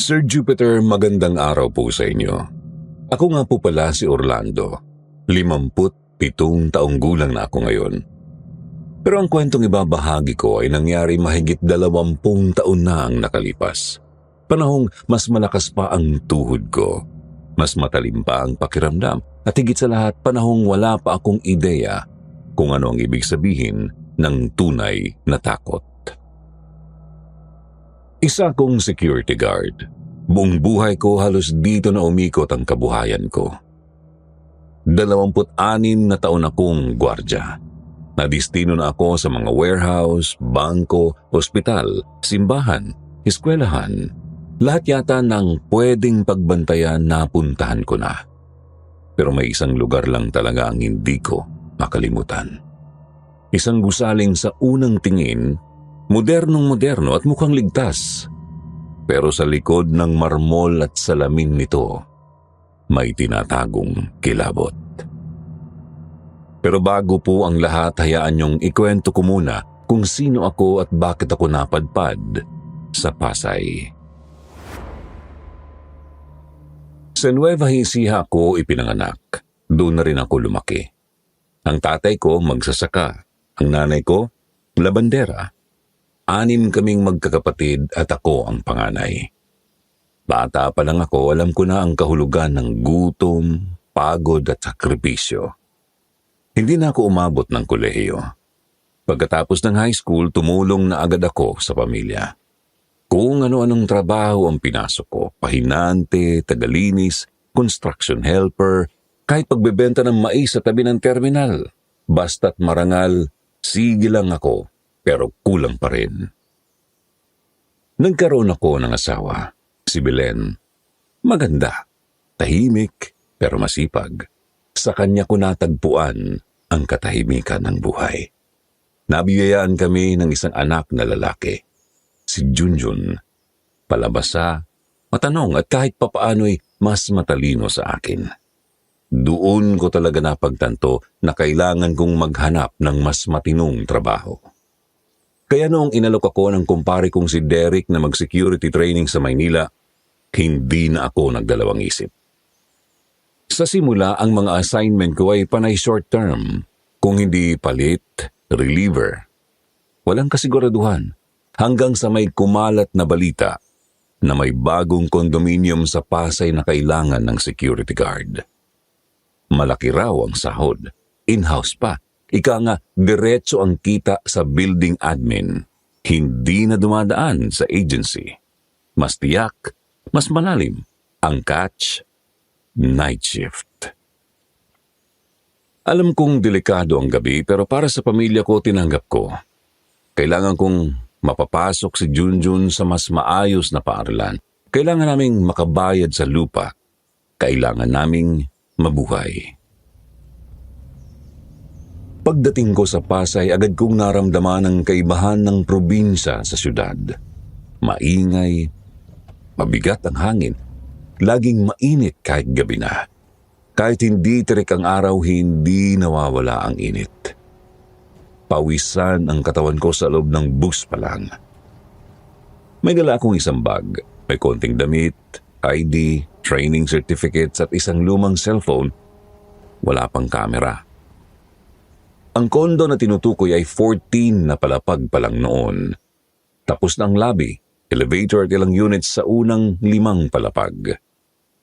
Sir Jupiter, magandang araw po sa inyo. Ako nga po pala si Orlando. 57 taong gulang na ako ngayon. Pero ang kwentong ibabahagi ko ay nangyari mahigit 20 taon na ang nakalipas. Panahong mas malakas pa ang tuhod ko. Mas matalim pa ang pakiramdam. At higit sa lahat, panahong wala pa akong ideya kung ano ang ibig sabihin ng tunay na takot. Isa akong security guard. Buong buhay ko halos dito na umikot ang kabuhayan ko. 26 na taon akong gwardya. Nadistino na ako sa mga warehouse, bangko, ospital, simbahan, eskwelahan. Lahat yata ng pwedeng pagbantayan napuntahan ko na. Pero may isang lugar lang talaga ang hindi ko makalimutan. Isang gusaling sa unang tingin, modernong-moderno at mukhang ligtas. Pero sa likod ng marmol at salamin nito, may tinatagong kilabot. Pero bago po ang lahat, hayaan niyong ikwento ko muna kung sino ako at bakit ako napadpad sa Pasay. Sa Nueva Ecija ako ipinanganak. Doon na rin ako lumaki. Ang tatay ko magsasaka. Ang nanay ko, labandera. 6 kaming magkakapatid at ako ang panganay. Bata pa lang ako, alam ko na ang kahulugan ng gutom, pagod at sakripisyo. Hindi na ako umabot ng kolehiyo. Pagkatapos ng high school, tumulong na agad ako sa pamilya. Kung ano-anong trabaho ang pinasok ko, pahinante, tagalinis, construction helper, kahit pagbebenta ng mais sa tabi ng terminal. Basta't marangal, sige lang ako. Pero kulang pa rin. Nagkaroon ako ng asawa, si Belen. Maganda, tahimik, pero masipag. Sa kanya ko natagpuan ang katahimikan ng buhay. Nabiyayaan kami ng isang anak na lalaki, si Junjun. Palabasa, matanong at kahit papaano'y mas matalino sa akin. Doon ko talaga napagtanto na kailangan kong maghanap ng mas matinong trabaho. Kaya noong inalok ako ng kumpare kong si Derek na mag-security training sa Maynila, hindi na ako nagdalawang isip. Sa simula, ang mga assignment ko ay panay short term, kung hindi palit, reliever. Walang kasiguraduhan, hanggang sa may kumalat na balita na may bagong condominium sa Pasay na kailangan ng security guard. Malaki raw ang sahod, in-house pa. Ika nga, diretso ang kita sa building admin. Hindi na dumadaan sa agency. Mas tiyak, mas malalim. Ang catch, night shift. Alam kong delikado ang gabi pero para sa pamilya ko tinanggap ko. Kailangan kong mapapasok si Junjun sa mas maayos na paaralan. Kailangan naming makabayad sa lupa. Kailangan naming mabuhay. Pagdating ko sa Pasay, agad kong naramdaman ang kaibahan ng probinsya sa syudad. Maingay, mabigat ang hangin, laging mainit kahit gabi na. Kahit hindi tirik ang araw, hindi nawawala ang init. Pawisan ang katawan ko sa loob ng bus pa lang. May dala akong isang bag, may konting damit, ID, training certificates at isang lumang cellphone. Wala pang kamera. Ang kondo na tinutukoy ay 14 na palapag pa lang noon. Tapos na ang lobby, elevator at ilang units sa unang 5 palapag.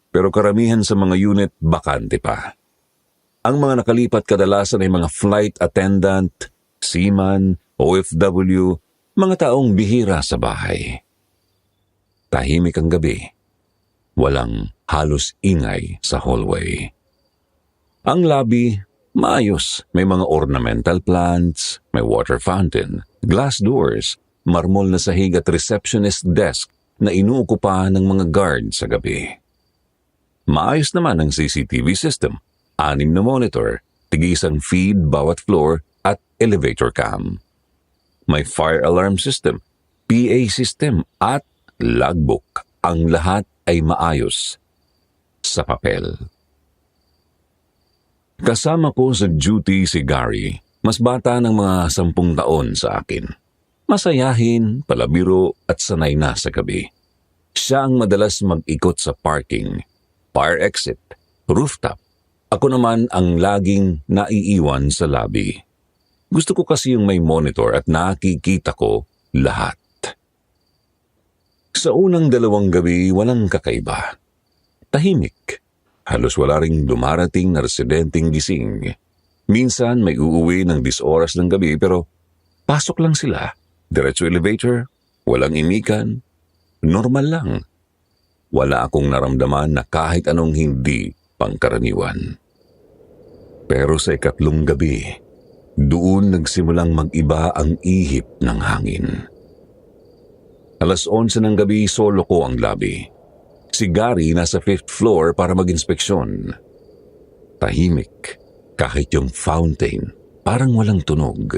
Pero karamihan sa mga unit bakante pa. Ang mga nakalipat kadalasan ay mga flight attendant, seaman, OFW, mga taong bihira sa bahay. Tahimik ang gabi. Walang halos ingay sa hallway. Ang lobby, maayos. May mga ornamental plants, may water fountain, glass doors, marmol na sahig at receptionist desk na inuukupahan ng mga guard sa gabi. Maayos naman ang CCTV system, 6 na monitor, tig-isang feed bawat floor at elevator cam. May fire alarm system, PA system at logbook. Ang lahat ay maayos sa papel. Kasama ko sa duty si Gary, mas bata ng mga 10 taon sa akin. Masayahin, palabiro at sanay na sa gabi. Siya ang madalas mag-ikot sa parking, fire exit, rooftop. Ako naman ang laging naiiwan sa lobby. Gusto ko kasi yung may monitor at nakikita ko lahat. Sa unang 2 gabi, walang kakaiba. Tahimik. Halos wala ring dumarating na residenteng gising. Minsan may uuwi ng 10 oras ng gabi pero pasok lang sila. Diretso elevator, walang imikan, normal lang. Wala akong naramdaman na kahit anong hindi pangkaraniwan. Pero sa 3 gabi, doon nagsimulang mag-iba ang ihip ng hangin. 11:00 ng gabi, solo ko ang lobby. Si Gary nasa 5th floor para mag-inspeksyon. Tahimik, kahit yung fountain, parang walang tunog.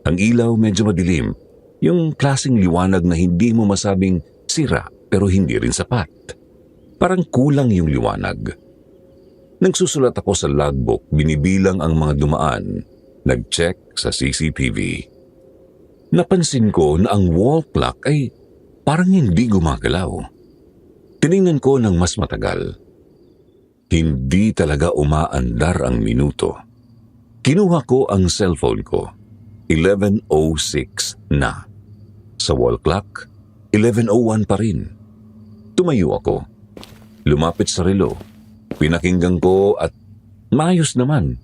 Ang ilaw medyo madilim, yung klaseng liwanag na hindi mo masabing sira pero hindi rin sapat. Parang kulang yung liwanag. Nagsusulat ako sa logbook, binibilang ang mga dumaan, nag-check sa CCTV. Napansin ko na ang wall clock ay parang hindi gumagalaw. Tiningnan ko ng mas matagal. Hindi talaga umaandar ang minuto. Kinuha ko ang cellphone ko. 11:06 na. Sa wall clock, 11:01 pa rin. Tumayo ako. Lumapit sa relo. Pinakinggan ko at maayos naman.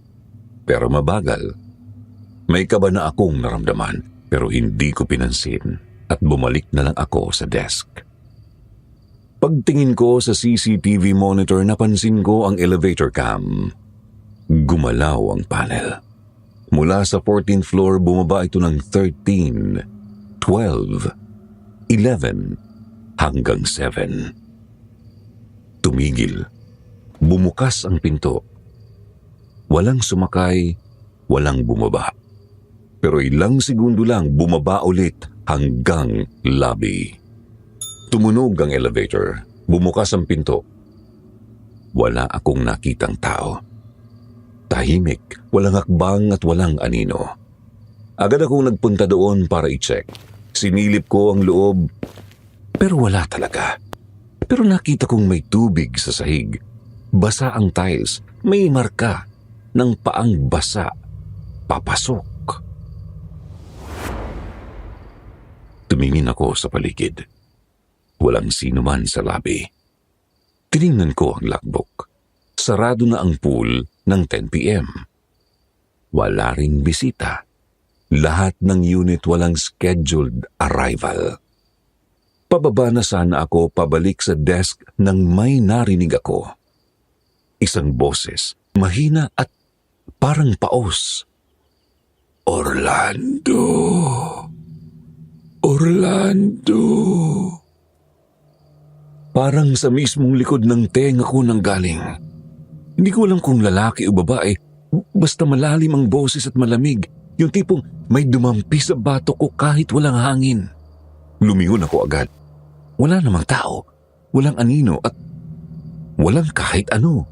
Pero mabagal. May kaba na akong naramdaman pero hindi ko pinansin at bumalik na lang ako sa desk. Pagtingin ko sa CCTV monitor, napansin ko ang elevator cam. Gumalaw ang panel. Mula sa 14th floor, bumaba ito ng 13, 12, 11, hanggang 7. Tumigil. Bumukas ang pinto. Walang sumakay, walang bumaba. Pero ilang segundo lang, bumaba ulit hanggang lobby. Tumunog ang elevator. Bumukas ang pinto. Wala akong nakitang tao. Tahimik, walang hakbang at walang anino. Agad akong nagpunta doon para i-check. Sinilip ko ang loob, pero wala talaga. Pero nakita kong may tubig sa sahig. Basa ang tiles, may marka ng paang basa. Papasok. Tumingin ako sa paligid. Walang sino man sa lobby. Tiningnan ko ang logbook. Sarado na ang pool ng 10 p.m. Wala ring bisita. Lahat ng unit walang scheduled arrival. Pababa na sana ako pabalik sa desk nang may narinig ako. Isang boses, mahina at parang paos. Orlando! Orlando! Parang sa mismong likod ng tenga ko nang galing. Hindi ko alam kung lalaki o babae, basta malalim ang boses at malamig. Yung tipong may dumampi sa bato ko kahit walang hangin. Lumingon ako agad. Wala namang tao, walang anino at walang kahit ano.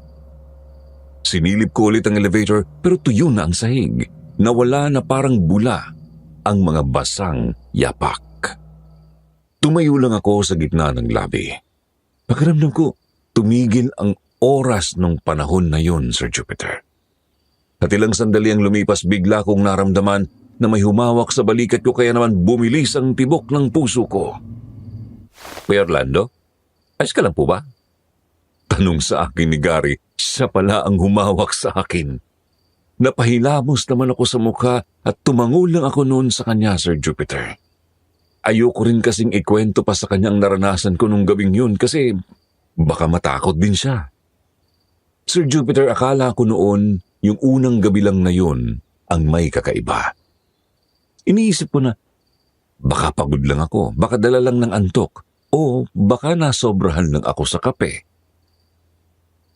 Sinilip ko ulit ang elevator pero tuyo na ang sahig. Nawala na parang bula ang mga basang yapak. Tumayo lang ako sa gitna ng lobby. Pakiramdam ko, tumigil ang oras ng panahon na yun, Sir Jupiter. At ilang sandali ang lumipas, bigla kong naramdaman na may humawak sa balikat ko kaya naman bumilis ang tibok ng puso ko. Kuya Orlando, ayos ka lang po ba? Tanong sa akin ni Gary, siya pala ang humawak sa akin. Napahilamos naman ako sa mukha at tumango lang ako noon sa kanya, Sir Jupiter. Ayoko rin kasing ikwento pa sa kanyang naranasan ko nung gabing yun kasi baka matakot din siya. Sir Jupiter, akala ko noon yung unang gabi lang na yun ang may kakaiba. Iniisip ko na baka pagod lang ako, baka dala lang ng antok o baka nasobrahan lang ako sa kape.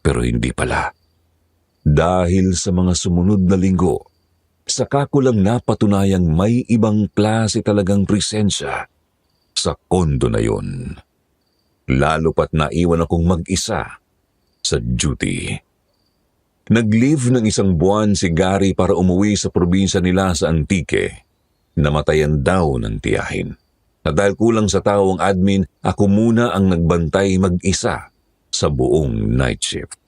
Pero hindi pala. Dahil sa mga sumunod na linggo, saka ko lang napatunayang may ibang klase talagang presensya sa kondo na yun. Lalo pat naiwan akong mag-isa sa duty. Nag-leave ng 1 buwan si Gary para umuwi sa probinsya nila sa Antique. Namatayan daw ng tiyahin. At dahil kulang sa tao ang admin, ako muna ang nagbantay mag-isa sa buong night shift.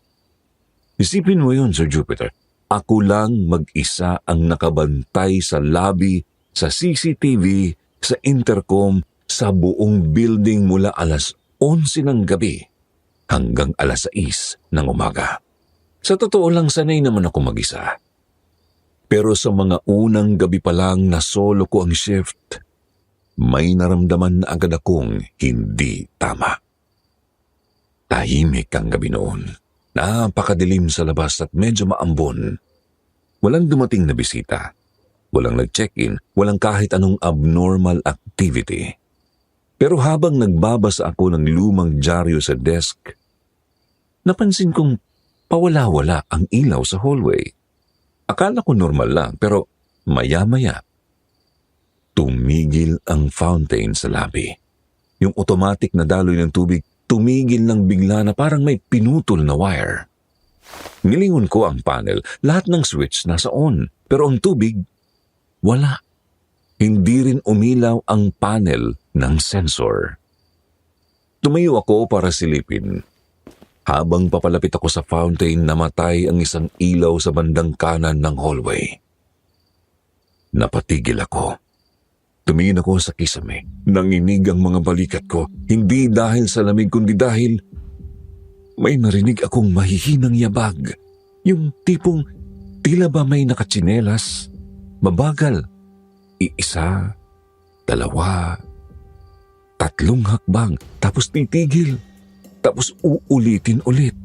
Isipin mo yun, Sir Jupiter. Ako lang mag-isa ang nakabantay sa lobby, sa CCTV, sa intercom, sa buong building mula alas 11 ng gabi hanggang alas 6 ng umaga. Sa totoo lang, sanay naman ako mag-isa. Pero sa mga unang gabi pa lang na solo ko ang shift, may naramdaman na agad akong hindi tama. Tahimik ang gabi noon. Napakadilim sa labas at medyo maambon. Walang dumating na bisita. Walang nag-check-in. Walang kahit anong abnormal activity. Pero habang nagbabasa ako ng lumang dyaryo sa desk, napansin kong pawala-wala ang ilaw sa hallway. Akala ko normal lang, pero maya-maya, tumigil ang fountain sa lobby. Yung automatic na daloy ng tubig, tumigil lang bigla na parang may pinutol na wire. Nilingon ko ang panel, lahat ng switch nasa on, pero ang tubig, wala. Hindi rin umilaw ang panel ng sensor. Tumayo ako para silipin. Habang papalapit ako sa fountain, namatay ang isang ilaw sa bandang kanan ng hallway. Napatigil ako. Tumingin ako sa kisame. Nanginig ang mga balikat ko. Hindi dahil sa lamig kundi dahil may narinig akong mahihinang yabag. Yung tipong tila ba may nakatsinelas, mabagal. Iisa, dalawa, tatlong hakbang, tapos titigil, tapos uulitin ulit.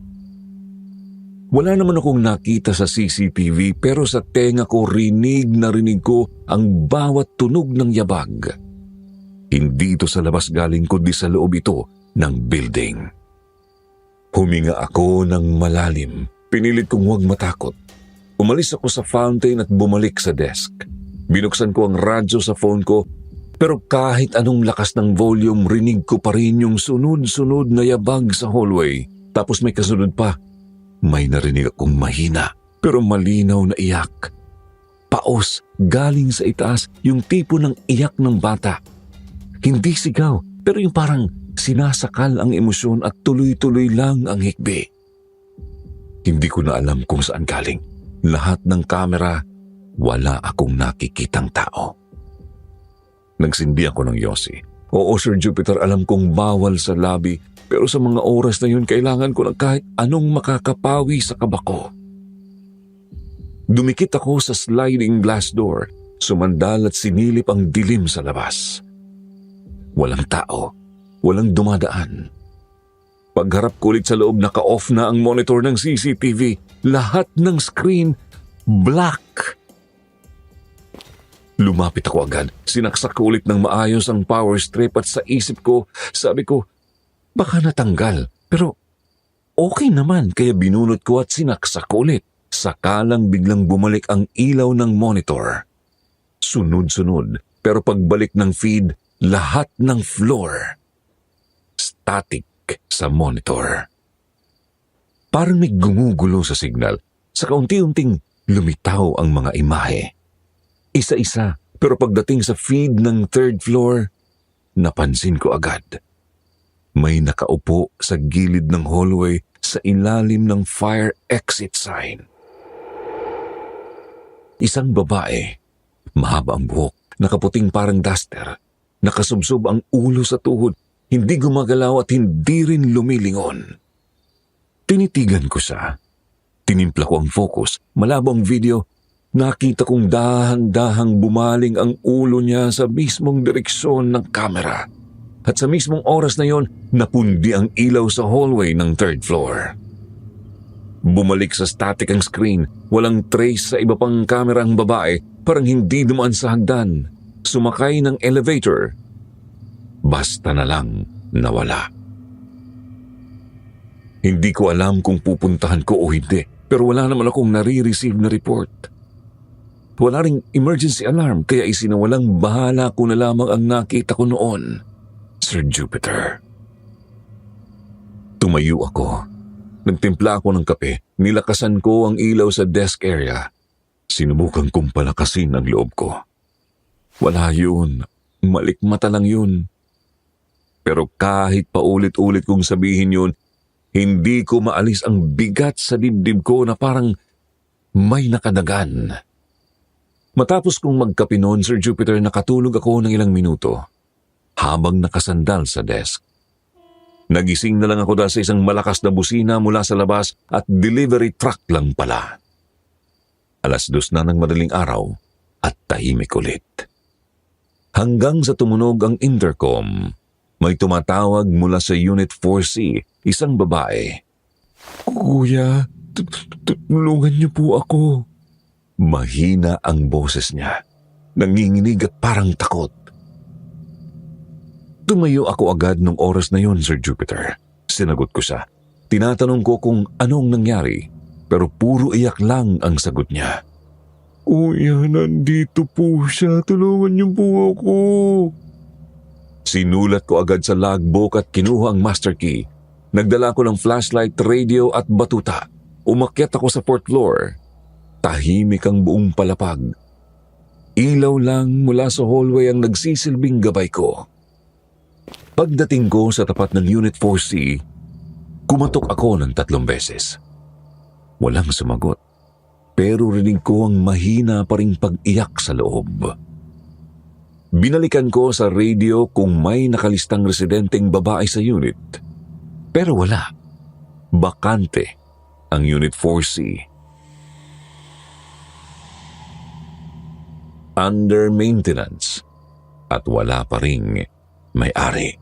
Wala naman akong nakita sa CCTV pero sa tenga ko rinig ko ang bawat tunog ng yabag. Hindi ito sa labas galing kundi sa loob ito ng building. Huminga ako ng malalim. Pinilit kong huwag matakot. Umalis ako sa fountain at bumalik sa desk. Binuksan ko ang radyo sa phone ko, pero kahit anong lakas ng volume, rinig ko pa rin yung sunod-sunod na yabag sa hallway. Tapos may kasunod pa. May narinig akong mahina, pero malinaw na iyak. Paos, galing sa itaas, yung tipo ng iyak ng bata. Hindi sigaw, pero yung parang sinasakal ang emosyon at tuloy-tuloy lang ang hikbi. Hindi ko na alam kung saan galing. Lahat ng kamera, wala akong nakikitang tao. Nagsindi ako ng yosi. Oo, Sir Jupiter, alam kong bawal sa lobby, pero sa mga oras na yun, kailangan ko ng kahit anong makakapawi sa kaba ko. Dumikit ako sa sliding glass door, sumandal at sinilip ang dilim sa labas. Walang tao, walang dumadaan. Pagharap ko ulit sa loob, naka-off na ang monitor ng CCTV. Lahat ng screen, black. Lumapit ako agad. Sinaksak ko ulit ng maayos ang power strip at sa isip ko, sabi ko, baka natanggal. Pero okay naman kaya binunot ko at sinaksak ko ulit. Sakalang biglang bumalik ang ilaw ng monitor. Sunod-sunod, pero pagbalik ng feed, lahat ng floor static sa monitor. Parang may gumugulo sa signal. Sa kaunti-unting lumitaw ang mga imahe. Isa-isa, pero pagdating sa feed ng third floor, napansin ko agad. May nakaupo sa gilid ng hallway sa ilalim ng fire exit sign. Isang babae, mahaba ang buhok, nakaputing parang duster, nakasubsob ang ulo sa tuhod, hindi gumagalaw at hindi rin lumilingon. Tinitigan ko siya. Tinimpla ko ang focus, malabo ang video. Nakita kong dahan-dahang bumaling ang ulo niya sa mismong direksyon ng kamera. At sa mismong oras na yon, napundi ang ilaw sa hallway ng third floor. Bumalik sa static ang screen. Walang trace sa iba pang kamera ang babae. Parang hindi dumaan sa hagdan. Sumakay ng elevator. Basta na lang nawala. Hindi ko alam kung pupuntahan ko o hindi. Pero wala naman akong nare-receive na report. Wala ring emergency alarm kaya isinawalang bahala ko na lamang ang nakita ko noon, Sir Jupiter. Tumayo ako. Nagtimpla ako ng kape. Nilakasan ko ang ilaw sa desk area. Sinubukan kong palakasin ang loob ko. Wala yun. malikmata lang yun. Pero kahit paulit-ulit kong sabihin yun, hindi ko maalis ang bigat sa dibdib ko na parang may nakadagan. Matapos kong magkape noon, Sir Jupiter, nakatulog ako ng ilang minuto habang nakasandal sa desk. Nagising na lang ako dahil sa isang malakas na busina mula sa labas at delivery truck lang pala. 2:00 na ng madaling araw at tahimik ulit. Hanggang sa tumunog ang intercom, may tumatawag mula sa Unit 4C, isang babae. "Kuya, tulungan niyo po ako." Mahina ang boses niya, nanginginig at parang takot. Tumayo ako agad nung oras na yon, Sir Jupiter. Sinagot ko siya. Tinatanong ko kung anong nangyari, pero puro iyak lang ang sagot niya. "Kuya, nandito po siya. Tulungan niyo po ako." Sinulat ko agad sa logbook at kinuha ang master key. Nagdala ko ng flashlight, radio at batuta. Umakyat ako sa 4th floor. Tahimik ang buong palapag. Ilaw lang mula sa hallway ang nagsisilbing gabay ko. Pagdating ko sa tapat ng Unit 4C, kumatok ako ng 3 beses. Walang sumagot, pero rinig ko ang mahina pa ring pag-iyak sa loob. Binalikan ko sa radio kung may nakalistang residenteng babae sa unit, pero wala. Bakante ang Unit 4C. Under maintenance at wala pa ring may-ari.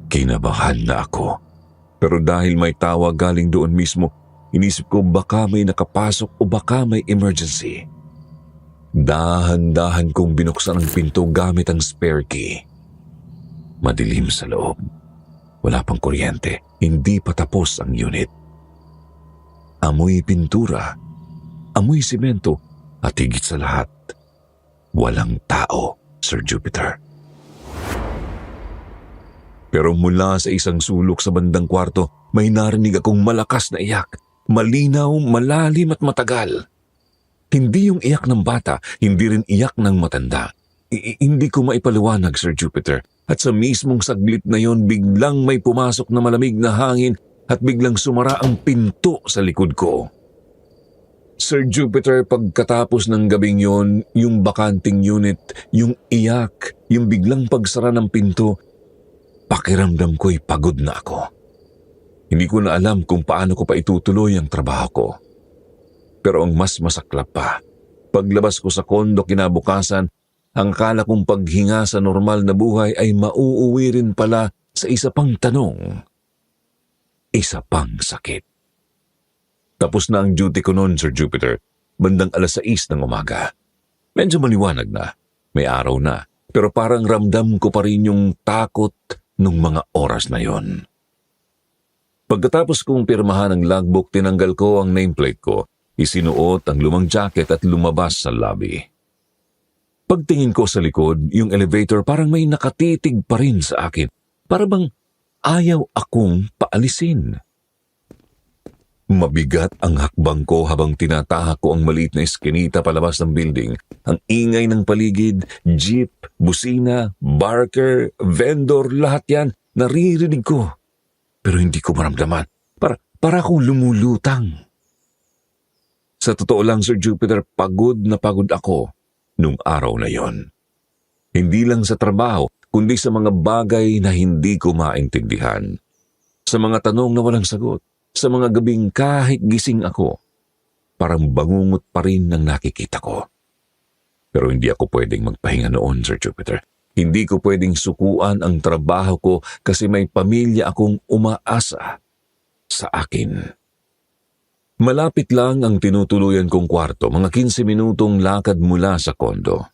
Kinabahan na ako. Pero dahil may tawag galing doon mismo, inisip ko baka may nakapasok o baka may emergency. Dahan-dahan kong binuksan ang pinto gamit ang spare key. Madilim sa loob. Wala pang kuryente. Hindi pa tapos ang unit. Amoy pintura, amoy simento, at higit sa lahat, walang tao, Sir Jupiter. Pero mula sa isang sulok sa bandang kwarto, may narinig akong malakas na iyak. Malinaw, malalim at matagal. Hindi yung iyak ng bata, hindi rin iyak ng matanda. Hindi ko maipaliwanag, Sir Jupiter. At sa mismong saglit na yon, biglang may pumasok na malamig na hangin at biglang sumara ang pinto sa likod ko. Sir Jupiter, pagkatapos ng gabing yon, yung bakanting unit, yung iyak, yung biglang pagsara ng pinto, pakiramdam ko'y pagod na ako. Hindi ko na alam kung paano ko pa itutuloy ang trabaho ko. Pero ang mas masaklap pa, paglabas ko sa kondo kinabukasan, ang akala kong paghinga sa normal na buhay ay mauuwi rin pala sa isa pang tanong. Isa pang sakit. Tapos na ang duty ko noon, Sir Jupiter, bandang 6:00 ng umaga. Medyo maliwanag na, may araw na, pero parang ramdam ko pa rin yung takot nung mga oras na yon. Pagkatapos kong pirmahan ang logbook, tinanggal ko ang nameplate ko, isinuot ang lumang jacket at lumabas sa lobby. Pagtingin ko sa likod, yung elevator parang may nakatitig pa rin sa akin. Para bang ayaw akong paalisin. Mabigat ang hakbang ko habang tinatahak ko ang maliit na eskinita palabas ng building. Ang ingay ng paligid, jeep, busina, barker, vendor, lahat yan, naririnig ko. Pero hindi ko maramdaman. Para akong lumulutang. Sa totoo lang, Sir Jupiter, pagod na pagod ako nung araw na yon. Hindi lang sa trabaho, kundi sa mga bagay na hindi ko maintindihan. Sa mga tanong na walang sagot. Sa mga gabing kahit gising ako, parang bangungot pa rin ang nakikita ko. Pero hindi ako pwedeng magpahinga noon, Sir Jupiter. Hindi ko pwedeng sukuan ang trabaho ko kasi may pamilya akong umaasa sa akin. Malapit lang ang tinutuluyan kong kwarto, mga 15 minutong lakad mula sa kondo.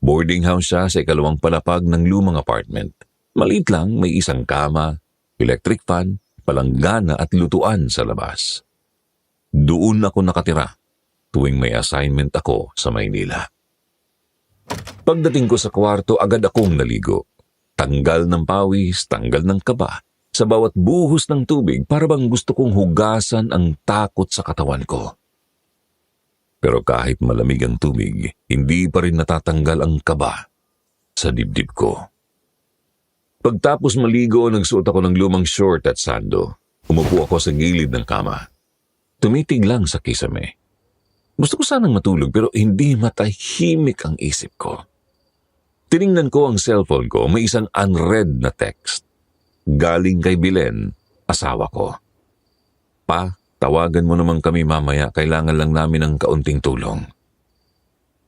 Boarding house siya sa 2nd palapag ng lumang apartment. Maliit lang, may isang kama, electric fan, palanggana at lutuan sa labas. Doon ako nakatira tuwing may assignment ako sa Maynila. Pagdating ko sa kwarto, agad akong naligo. Tanggal ng pawis, tanggal ng kaba. Sa bawat buhos ng tubig, para bang gusto kong hugasan ang takot sa katawan ko. Pero kahit malamig ang tubig, hindi pa rin natatanggal ang kaba. sa dibdib ko. Pagtapos maligo, nagsuot ako ng lumang short at sando. Umupo ako sa gilid ng kama. Tumitig lang sa kisame. Gusto ko sanang matulog pero hindi matahimik ang isip ko. Tiningnan ko ang cellphone ko, may isang unread na text. Galing kay Belen, asawa ko. Pa, tawagan mo naman kami mamaya, kailangan lang namin ng kaunting tulong.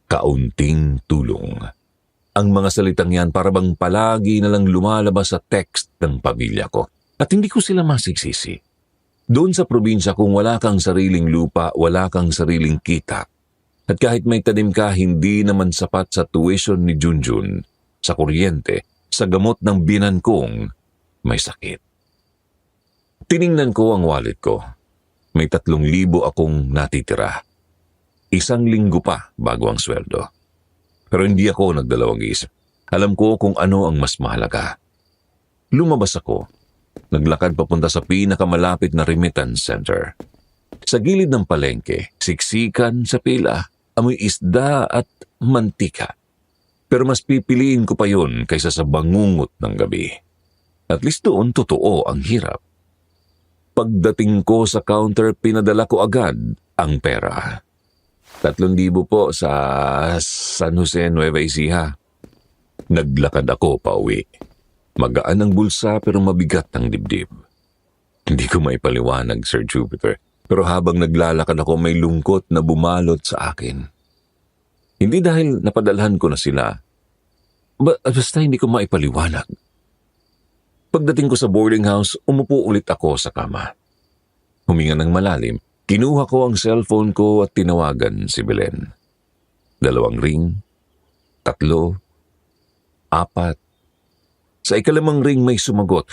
Kaunting tulong. Ang mga salitang yan para bang palagi na lang lumalabas sa text ng pamilya ko. At hindi ko sila masigsisi. Doon sa probinsya kung wala kang sariling lupa, wala kang sariling kita. At kahit may tanim ka, hindi naman sapat sa tuition ni Junjun, sa kuryente, sa gamot ng binan kong may sakit. Tiningnan ko ang wallet ko. May 3,000 akong natitira. 1 linggo pa bago ang sweldo. Pero hindi ako nagdalawang isip. Alam ko kung ano ang mas mahalaga. Lumabas ako. Naglakad papunta sa pinakamalapit na remittance center. Sa gilid ng palengke, siksikan sa pila, amoy isda at mantika. Pero mas pipiliin ko pa yun kaysa sa bangungot ng gabi. At least doon totoo ang hirap. Pagdating ko sa counter, pinadala ko agad ang pera. 3,000 po sa San Jose, Nueva Ecija. Naglakad ako pauwi. Magaan ang bulsa pero mabigat ang dibdib. Hindi ko maipaliwanag, Sir Jupiter, pero habang naglalakad ako may lungkot na bumalot sa akin. Hindi dahil napadalhan ko na sila, basta hindi ko maipaliwanag. Pagdating ko sa boarding house, umupo ulit ako sa kama. Huminga ng malalim, kinuha ko ang cellphone ko at tinawagan si Belen. 2 ring, 3, 4. Sa ikalimang ring may sumagot,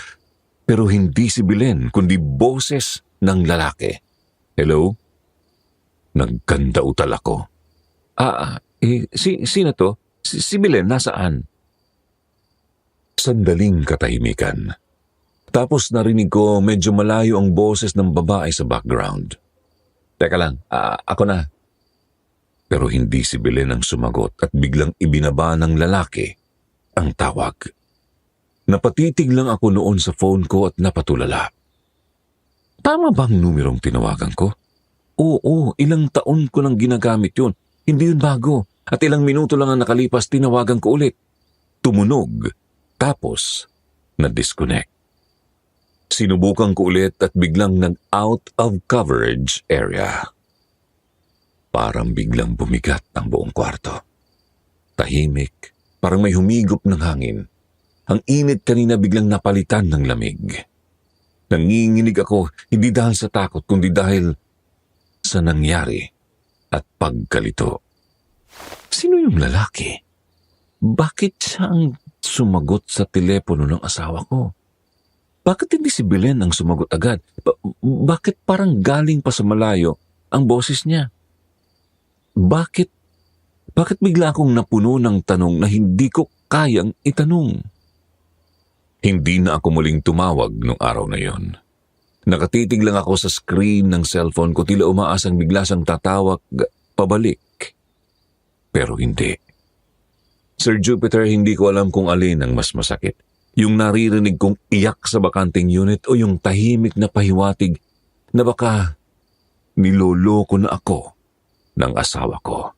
pero hindi si Belen, kundi boses ng lalaki. Hello? Nagkanda utal ako. Sino to? Si Belen, nasaan? Sandaling katahimikan. Tapos narinig ko medyo malayo ang boses ng babae sa background. Teka lang, ako na. Pero hindi si Belen ang sumagot at biglang ibinaba ng lalaki ang tawag. Napatitig lang ako noon sa phone ko at napatulala. Tama bang numerong tinawagan ko? Oo, ilang taon ko nang ginagamit yun. Hindi yun bago. At ilang minuto lang ang nakalipas, tinawagan ko ulit. Tumunog. Tapos, na-disconnect. Sinubukan ko ulit at biglang nag-out of coverage area. Parang biglang bumigat ang buong kwarto. Tahimik, parang may humigop ng hangin. Ang init kanina biglang napalitan ng lamig. Nanginginig ako, hindi dahil sa takot, kundi dahil sa nangyari at pagkalito. Sino yung lalaki? Bakit siya ang sumagot sa telepono ng asawa ko? Bakit hindi si Belen ang sumagot agad? Bakit parang galing pa sa malayo ang boses niya? Bakit bigla akong napuno ng tanong na hindi ko kayang itanong? Hindi na ako muling tumawag nung araw na yon. Nakatitig lang ako sa screen ng cellphone ko, tila umaasang bigla siyang tatawag pabalik. Pero hindi. Sir Jupiter, hindi ko alam kung alin ang mas masakit. Yung naririnig kong iyak sa bakanting unit o yung tahimik na pahiwatig na baka niloloko na ako ng asawa ko.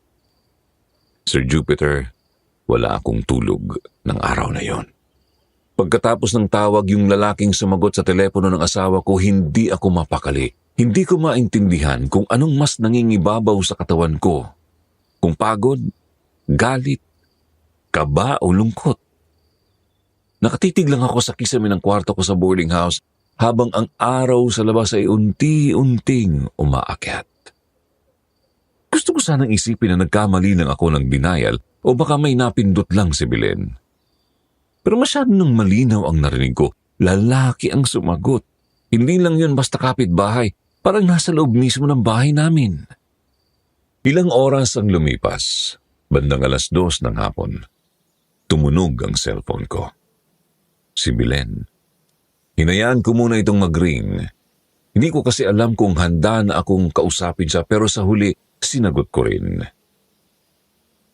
Sir Jupiter, wala akong tulog ng araw na yon. Pagkatapos ng tawag, yung lalaking sumagot sa telepono ng asawa ko, hindi ako mapakali. Hindi ko maintindihan kung anong mas nangingibabaw sa katawan ko. Kung pagod, galit, kaba o lungkot. Nakatitig lang ako sa kisame ng kwarto ko sa boarding house habang ang araw sa labas ay unti-unting umaakyat. Gusto ko sanang isipin na nagkamali lang ako ng denial o baka may napindot lang si Belen. Pero masyado nang malinaw ang narinig ko, lalaki ang sumagot. Hindi lang yun basta kapitbahay, parang nasa loob mismo ng bahay namin. Ilang oras ang lumipas, bandang 2:00 ng hapon. Tumunog ang cellphone ko. Si Belen. Hinayaan ko muna itong mag-ring. Hindi ko kasi alam kung handa na akong kausapin siya pero sa huli, sinagot ko rin.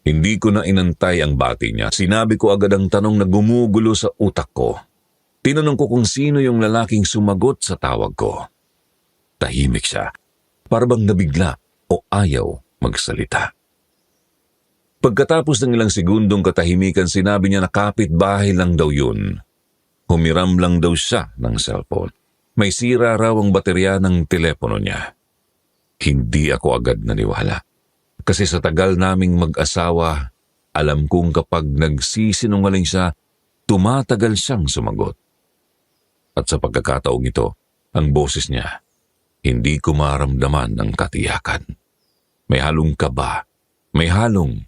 Hindi ko na inantay ang bati niya. Sinabi ko agad ang tanong na gumugulo sa utak ko. Tinanong ko kung sino yung lalaking sumagot sa tawag ko. Tahimik siya, para bang nabigla o ayaw magsalita. Pagkatapos ng ilang segundong katahimikan, sinabi niya na kapitbahay lang daw yun. Humiram lang daw siya ng cellphone. May sira raw ang baterya ng telepono niya. Hindi ako agad naniwala. Kasi sa tagal naming mag-asawa, alam kong kapag nagsisinungaling siya, tumatagal siyang sumagot. At sa pagkakataong ito, ang boses niya, hindi ko maramdaman ang katiyakan. May halong kaba, may halong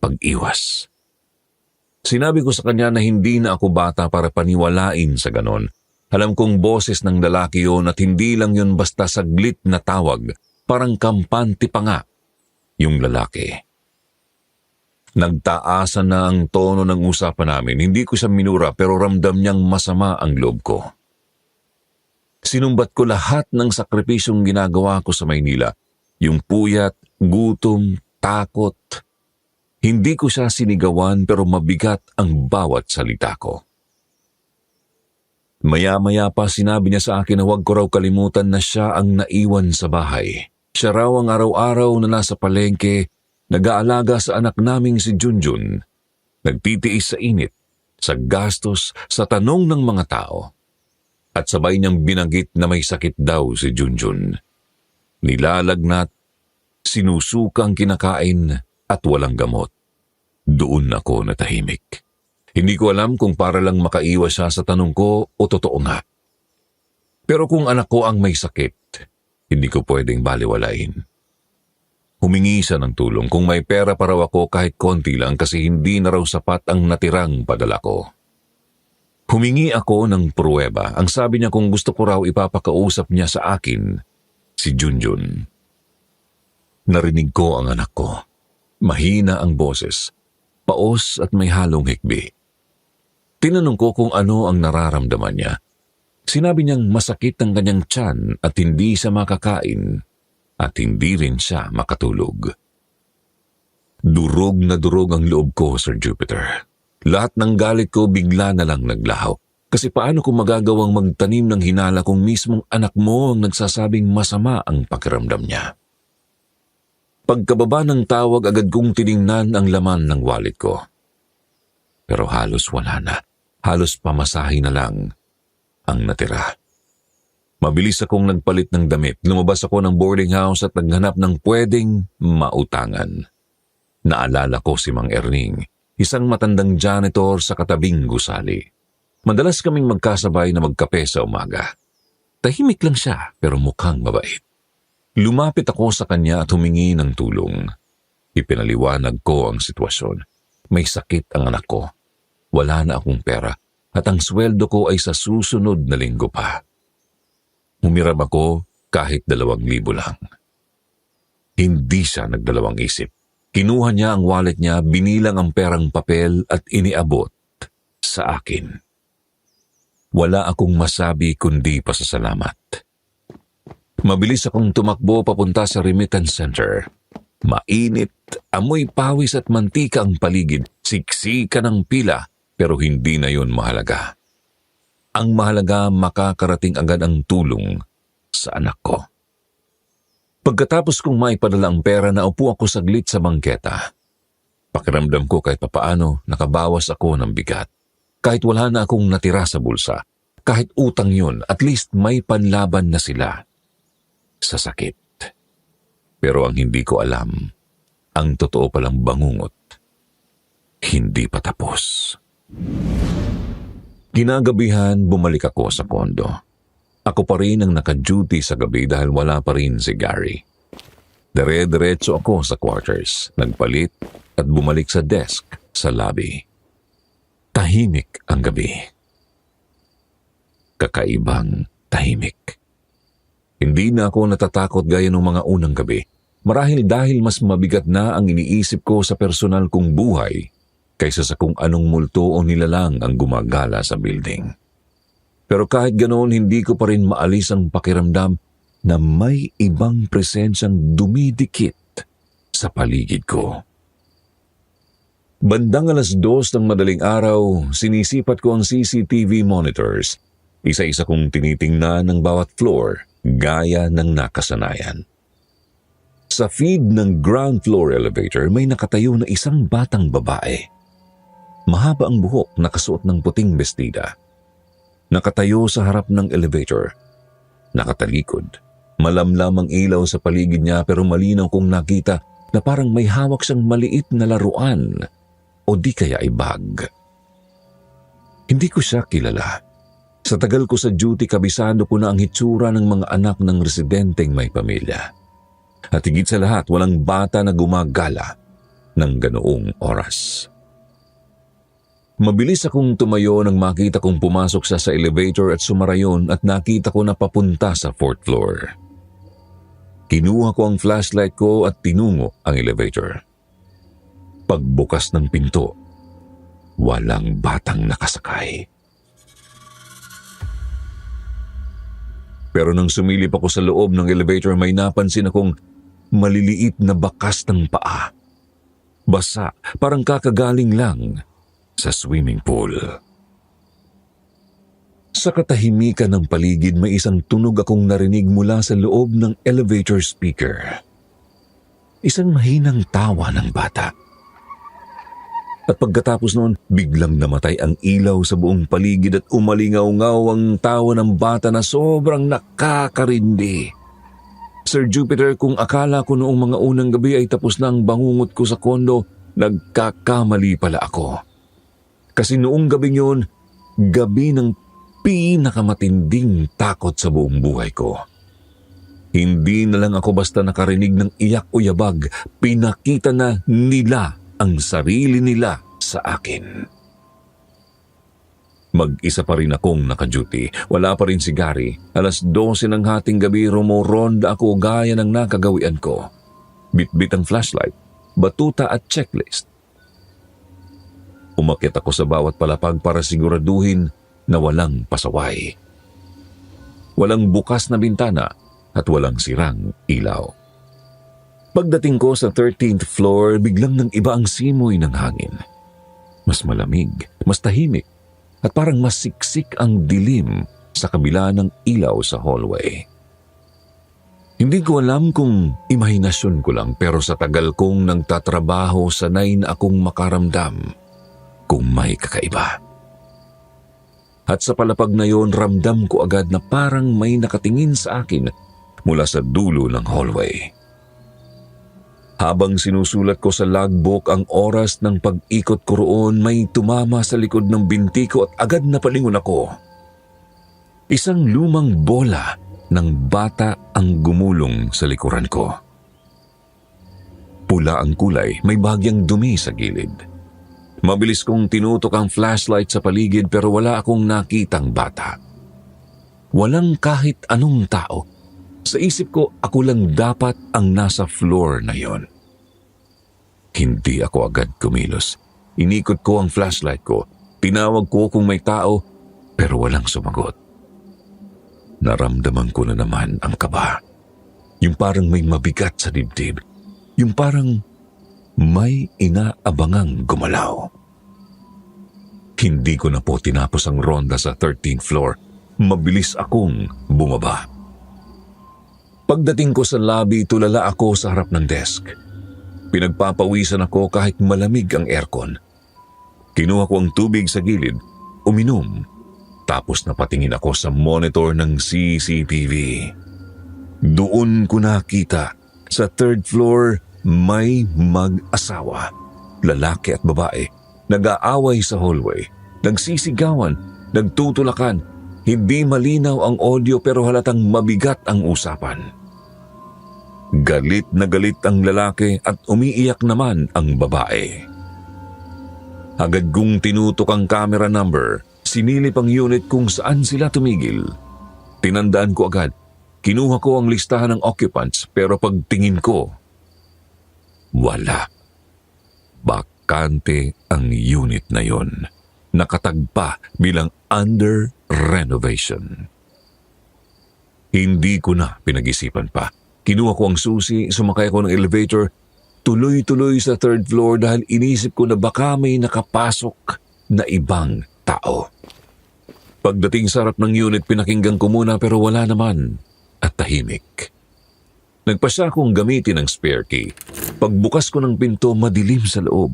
pag-iwas. Sinabi ko sa kanya na hindi na ako bata para paniwalain sa ganon. Alam kong boses ng lalaki yun at hindi lang yun basta saglit na tawag, parang kampante pa nga yung lalaki. Nagtaasan na ang tono ng usapan namin. Hindi ko siya minura pero ramdam niyang masama ang loob ko. Sinumbat ko lahat ng sakripisyong ginagawa ko sa Maynila. Yung puyat, gutom, takot. Hindi ko siya sinigawan pero mabigat ang bawat salita ko. Maya-maya pa sinabi niya sa akin na huwag ko raw kalimutan na siya ang naiwan sa bahay. Siya raw ang araw-araw na nasa palengke, nag-aalaga sa anak naming si Junjun, nagtitiis sa init, sa gastos, sa tanong ng mga tao. At sabay niyang binanggit na may sakit daw si Junjun. Nilalagnat, sinusukang kinakain at walang gamot. Doon ako natahimik. Hindi ko alam kung para lang makaiwas siya sa tanong ko o totoo nga. Pero kung anak ko ang may sakit, hindi ko pwedeng baliwalain. Humingi siya ng tulong kung may pera pa raw ako kahit konti lang kasi hindi na raw sapat ang natirang padala ko. Humingi ako ng pruweba. Ang sabi niya kung gusto ko raw ipapakausap niya sa akin si Junjun. Narinig ko ang anak ko. Mahina ang boses, paos at may halong hikbi. Tinanong ko kung ano ang nararamdaman niya. Sinabi niyang masakit ang kanyang tiyan at hindi siya makakain at hindi rin siya makatulog. Durog na durog ang loob ko, Sir Jupiter. Lahat ng galit ko bigla na lang naglaho. Kasi paano ko magagawang magtanim ng hinala kung mismong anak mo ang nagsasabing masama ang pakiramdam niya? Pagkababa ng tawag, agad kong tiningnan ang laman ng wallet ko. Pero halos wala na. Halos pamasahe na lang ang natira. Mabilis akong nagpalit ng damit. Lumabas ako ng boarding house at naghanap ng pwedeng mautangan. Naalala ko si Mang Erning, isang matandang janitor sa katabing gusali. Madalas kaming magkasabay na magkape sa umaga. Tahimik lang siya pero mukhang mabait. Lumapit ako sa kanya at humingi ng tulong. Ipinaliwanag ko ang sitwasyon. May sakit ang anak ko. Wala na akong pera at ang sweldo ko ay sa susunod na linggo pa. Humiram ako kahit 2,000 lang. Hindi siya nagdalawang isip. Kinuha niya ang wallet niya, binilang ang perang papel at iniabot sa akin. Wala akong masabi kundi pasasalamat. Mabilis akong tumakbo papunta sa remittance center. Mainit, amoy pawis at mantika ang paligid, siksika ng pila, pero hindi na yun mahalaga. Ang mahalaga, makakarating agad ang tulong sa anak ko. Pagkatapos kong maipadala ang pera, naupo ako saglit sa bangketa. Pakiramdam ko kahit papaano, nakabawas ako ng bigat. Kahit wala na akong natira sa bulsa, kahit utang yun, at least may panlaban na sila sa sakit. Pero ang hindi ko alam, ang totoo palang bangungot, hindi pa tapos. Kinagabihan, bumalik ako sa kondo. Ako pa rin ang naka-duty sa gabi dahil wala pa rin si Gary. Dire-diretso ako sa quarters, nagpalit at bumalik sa desk sa lobby. Tahimik ang gabi. Kakaibang tahimik. Hindi na ako natatakot gaya ng mga unang gabi. Marahil dahil mas mabigat na ang iniisip ko sa personal kong buhay kaysa sa kung anong multo o nilalang ang gumagala sa building. Pero kahit ganoon, hindi ko pa rin maalis ang pakiramdam na may ibang presensyang dumidikit sa paligid ko. Bandang 2:00 ng madaling araw, sinisipat ko ang CCTV monitors. Isa-isa kong tinitingnan ng bawat floor, gaya ng nakasanayan. Sa feed ng ground floor elevator, may nakatayo na isang batang babae. Mahaba ang buhok, nakasuot ng puting bestida. Nakatayo sa harap ng elevator. Nakatalikod. Malamlam ang ilaw sa paligid niya pero malinaw kong nakita na parang may hawak siyang maliit na laruan o di kaya ay bag. Hindi ko siya kilala. Sa tagal ko sa duty, kabisado ko na ang hitsura ng mga anak ng residenteng may pamilya. At higit sa lahat, walang bata na gumagala ng ganoong oras. Mabilis akong tumayo nang makita kong pumasok siya sa elevator at sumarayon at nakita ko na papunta sa 4th floor. Kinuha ko ang flashlight ko at tinungo ang elevator. Pagbukas ng pinto, walang batang nakasakay. Pero nang sumilip ako sa loob ng elevator, may napansin akong maliliit na bakas ng paa. Basa, parang kakagaling lang sa swimming pool. Sa katahimikan ng paligid, may isang tunog akong narinig mula sa loob ng elevator speaker. Isang mahinang tawa ng bata. At pagkatapos noon, biglang namatay ang ilaw sa buong paligid at umalingaw-ngaw ang tawa ng bata na sobrang nakakarindi. Sir Jupiter, kung akala ko noong mga unang gabi ay tapos na ang bangungot ko sa kondo, nagkakamali pala ako. Kasi noong gabing yun, gabi ng pinakamatinding takot sa buong buhay ko. Hindi na lang ako basta nakarinig ng iyak o yabag, pinakita na nila ang sarili nila sa akin. Mag-isa pa rin akong naka-duty. Wala pa rin si Gary. 12:00 ng hating gabi, rumoronda ako gaya ng nakagawian ko. Bit-bit ang flashlight, batuta at checklist. Umakyat ako sa bawat palapag para siguraduhin na walang pasaway. Walang bukas na bintana at walang sirang ilaw. Pagdating ko sa 13th floor, biglang nang iba ang simoy ng hangin. Mas malamig, mas tahimik, at parang mas siksik ang dilim sa kabila ng ilaw sa hallway. Hindi ko alam kung imahinasyon ko lang, pero sa tagal kong nagtatrabaho, sanay na akong makaramdam kung may kakaiba. At sa palapag na yon, ramdam ko agad na parang may nakatingin sa akin mula sa dulo ng hallway. Habang sinusulat ko sa logbook ang oras ng pag-ikot ko roon, may tumama sa likod ng binti ko at agad na palingon ako. Isang lumang bola ng bata ang gumulong sa likuran ko. Pula ang kulay, may bahagyang dumi sa gilid. Mabilis kong tinutok ang flashlight sa paligid pero wala akong nakitang bata. Walang kahit anong tao. Sa isip ko, ako lang dapat ang nasa floor na yon. Hindi ako agad kumilos. Inikot ko ang flashlight ko. Tinawag ko kung may tao, pero walang sumagot. Naramdaman ko na naman ang kaba. Yung parang may mabigat sa dibdib. Yung parang may inaabangang gumalaw. Hindi ko na po tinapos ang ronda sa 13th floor. Mabilis akong bumaba. Pagdating ko sa lobby, tulala ako sa harap ng desk. Pinagpapawisan ako kahit malamig ang aircon. Kinuha ko ang tubig sa gilid, uminom, tapos napatingin ako sa monitor ng CCTV. Doon ko nakita, sa 3rd floor may mag-asawa, lalaki at babae, nag-aaway sa hallway, nagsisigawan, nagtutulakan. Hindi malinaw ang audio pero halatang mabigat ang usapan. Galit na galit ang lalaki at umiiyak naman ang babae. Agad kong tinutok ang camera number, sinilip ang unit kung saan sila tumigil. Tinandaan ko agad, kinuha ko ang listahan ng occupants pero pagtingin ko, wala. Bakante ang unit na yon. Nakatagpa bilang under renovation. Hindi ko na pinag-isipan pa. Kinuha ko ang susi, sumakay ako ng elevator tuloy-tuloy sa third floor dahil inisip ko na baka may nakapasok na ibang tao. Pagdating sa harap ng unit, pinakinggan ko muna pero wala naman at tahimik. Nagpasya akong gamitin ang spare key. Pagbukas ko ng pinto, madilim sa loob.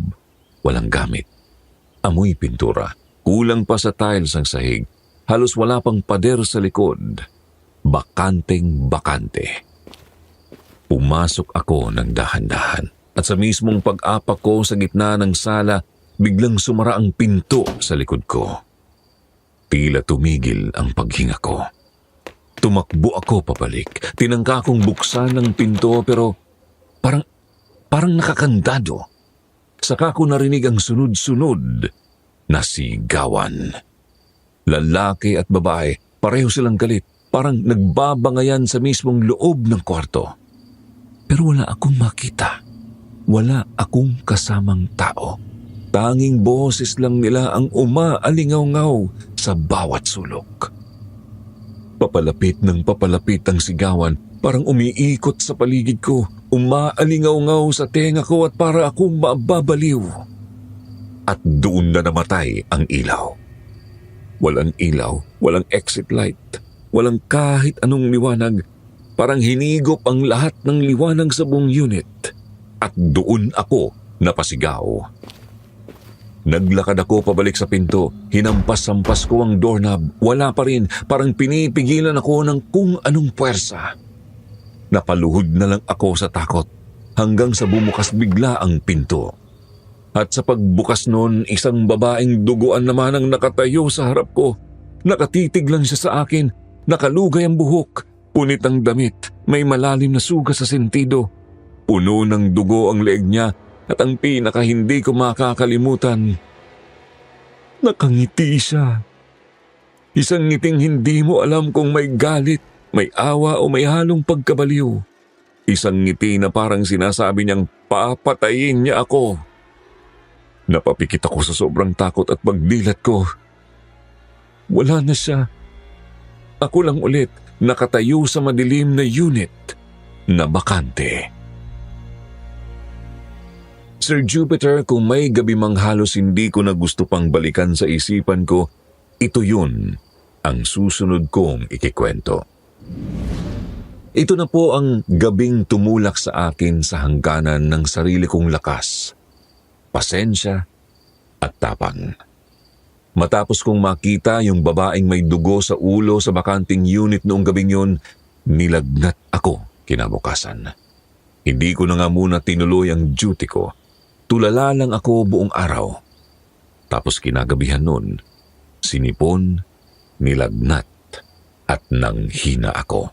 Walang gamit. Amoy pintura. Kulang pa sa tiles ang sahig. Halos wala pang pader sa likod. Bakanteng bakante. Pumasok ako ng dahan-dahan. At sa mismong pag-apak ko sa gitna ng sala, biglang sumara ang pinto sa likod ko. Tila tumigil ang paghinga ko. Tumakbo ako pabalik. Tinangka kong buksan ng pinto pero parang nakakandado. Saka ko narinig ang sunod-sunod na sigawan. Lalaki at babae, pareho silang galit. Parang nagbabangayan sa mismong loob ng kwarto. Pero wala akong makita. Wala akong kasamang tao. Tanging boses lang nila ang umaalingaw-ngaw sa bawat sulok. Papalapit ng papalapit ang sigawan, parang umiikot sa paligid ko, umaalingaw-ngaw sa tenga ko at para akong mababaliw. At doon na namatay ang ilaw. Walang ilaw, walang exit light, walang kahit anong liwanag, parang hinigop ang lahat ng liwanag sa buong unit. At doon ako napasigaw. Naglakad ako pabalik sa pinto. Hinampas-sampas ko ang doorknob. Wala pa rin. Parang pinipigilan ako ng kung anong puwersa. Napaluhod na lang ako sa takot hanggang sa bumukas bigla ang pinto. At sa pagbukas noon, isang babaeng duguan naman ang nakatayo sa harap ko. Nakatitig lang siya sa akin. Nakalugay ang buhok. Punit ang damit. May malalim na suga sa sentido. Puno ng dugo ang leeg niya. At ang pinaka hindi ko makakalimutan, nakangiti siya. Isang ngiting hindi mo alam kung may galit, may awa o may halong pagkabaliw. Isang ngiti na parang sinasabi niyang papatayin niya ako. Napapikit ako sa sobrang takot at pagdilat ko. Wala na siya. Ako lang ulit nakatayo sa madilim na unit na bakante. Sir Jupiter, kung may gabi mang halos hindi ko na gusto pang balikan sa isipan ko, ito yun ang susunod kong ikikwento. Ito na po ang gabing tumulak sa akin sa hangganan ng sarili kong lakas, pasensya at tapang. Matapos kong makita yung babaeng may dugo sa ulo sa bakanting unit noong gabing yun, nilagnat ako kinabukasan. Hindi ko na nga muna tinuloy ang duty ko. Tulala lang ako buong araw. Tapos kinagabihan nun, sinipon, nilagnat at nanghina ako.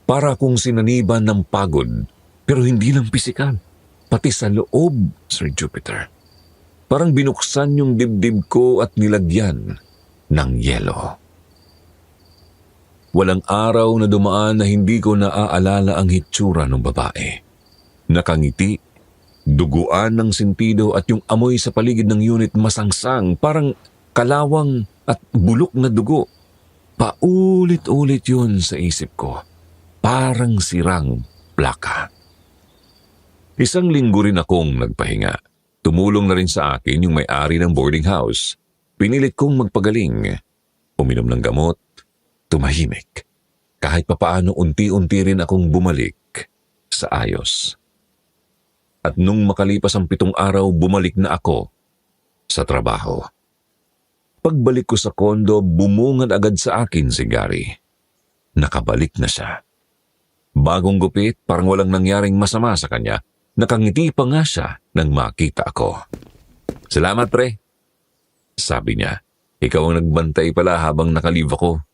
Para akong sinaniban ng pagod, pero hindi lang pisikal, pati sa loob, Sir Jupiter. Parang binuksan yung dibdib ko at nilagyan ng yelo. Walang araw na dumaan na hindi ko naaalala ang hitsura ng babae. Nakangiti, duguan ng sentido at yung amoy sa paligid ng unit masangsang, parang kalawang at bulok na dugo. Paulit-ulit yun sa isip ko. Parang sirang plaka. Isang linggo rin akong nagpahinga. Tumulong na rin sa akin yung may-ari ng boarding house. Pinilit kong magpagaling. Uminom ng gamot, tumahimik. Kahit papaano unti-unti rin akong bumalik sa ayos. At nung makalipas ang 7 araw, bumalik na ako sa trabaho. Pagbalik ko sa kondo, bumungad agad sa akin si Gary. Nakabalik na siya. Bagong gupit, parang walang nangyaring masama sa kanya. Nakangiti pa nga siya nang makita ako. "Salamat, pre," sabi niya. "Ikaw ang nagbantay pala habang nakalive ako."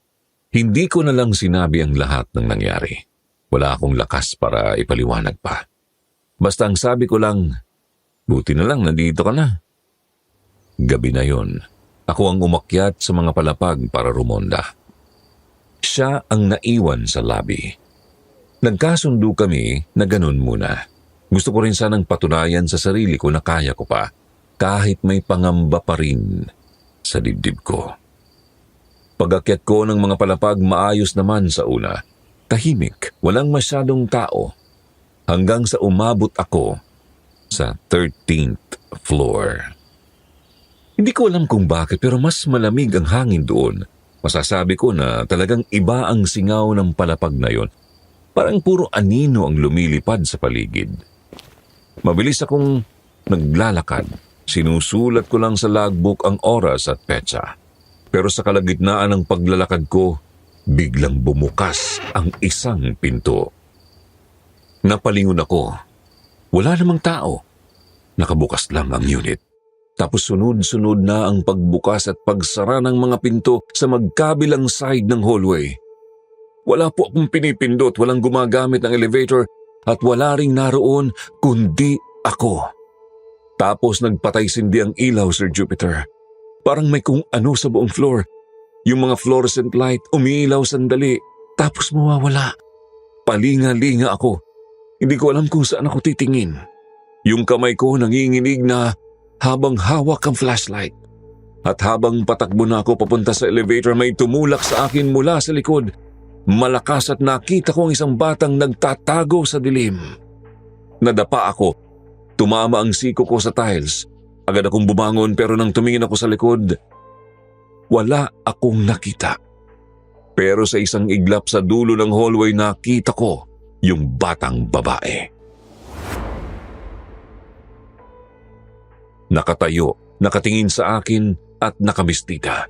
Hindi ko na lang sinabi ang lahat ng nangyari. Wala akong lakas para ipaliwanag pa. Basta ang sabi ko lang, buti na lang nandito ka na. Gabi na yon, ako ang umakyat sa mga palapag para rumonda. Siya ang naiwan sa lobby. Nagkasundo kami na ganun muna. Gusto ko rin sanang patunayan sa sarili ko na kaya ko pa, kahit may pangamba pa rin sa dibdib ko. Pag-akyat ko ng mga palapag, maayos naman sa una. Tahimik, walang masyadong tao. hanggang sa umabot ako sa 13th floor. Hindi ko alam kung bakit pero mas malamig ang hangin doon. Masasabi ko na talagang iba ang singaw ng palapag na yon. Parang puro anino ang lumilipad sa paligid. Mabilis akong naglalakad. Sinusulat ko lang sa logbook ang oras at petsa. Pero sa kalagitnaan ng paglalakad ko, biglang bumukas ang isang pinto. Napalingon ako. Wala namang tao. Nakabukas lang ang unit. Tapos sunod-sunod na ang pagbukas at pagsara ng mga pinto sa magkabilang side ng hallway. Wala po akong pinipindot, walang gumagamit ng elevator at wala ring naroon kundi ako. Tapos nagpatay-sindi ang ilaw, Sir Jupiter. Parang may kung ano sa buong floor. Yung mga fluorescent light umiilaw sandali tapos mawawala. Palinga-linga ako. Hindi ko alam kung saan ako titingin. Yung kamay ko nanginginig na habang hawak ang flashlight. At habang patakbo na ako papunta sa elevator, may tumulak sa akin mula sa likod. Malakas at nakita ko ang isang batang nagtatago sa dilim. Nadapa ako. Tumama ang siko ko sa tiles. Agad akong bumangon pero nang tumingin ako sa likod, wala akong nakita. Pero sa isang iglap sa dulo ng hallway nakita ko yung batang babae. Nakatayo, nakatingin sa akin at nakabistita.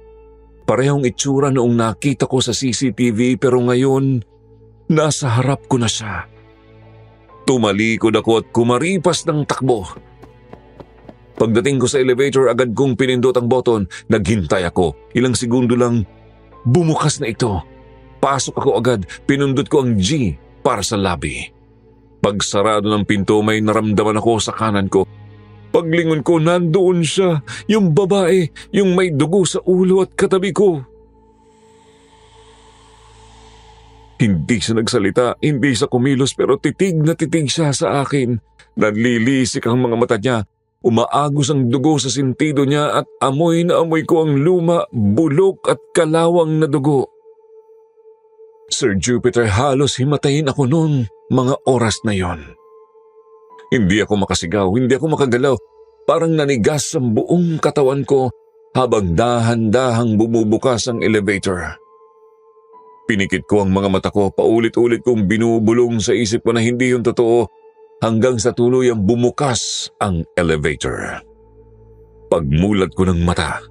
Parehong itsura noong nakita ko sa CCTV pero ngayon, nasa harap ko na siya. Tumalikod ako at kumaripas ng takbo. Pagdating ko sa elevator, agad kong pinindot ang button. Naghintay ako. Ilang segundo lang, bumukas na ito. Pasok ako agad, pinindot ko ang G para sa lobby. Pagsarado ng pinto, may naramdaman ako sa kanan ko. Paglingon ko, nandoon siya, yung babae, yung may dugo sa ulo at katabi ko. Hindi siya nagsalita, hindi siya kumilos pero titig na titig siya sa akin. Nanlilisik ang mga mata niya. Umaagos ang dugo sa sentido niya at amoy na amoy ko ang luma, bulok at kalawang na dugo. Sir Jupiter, halos himatayin ako noon mga oras na yon. Hindi ako makasigaw, hindi ako makagalaw. Parang nanigas ang buong katawan ko habang dahan-dahang bumubukas ang elevator. Pinikit ko ang mga mata ko, paulit-ulit kong binubulong sa isip ko na hindi yun totoo hanggang sa tuluyang bumukas ang elevator. Pagmulat ko ng mata,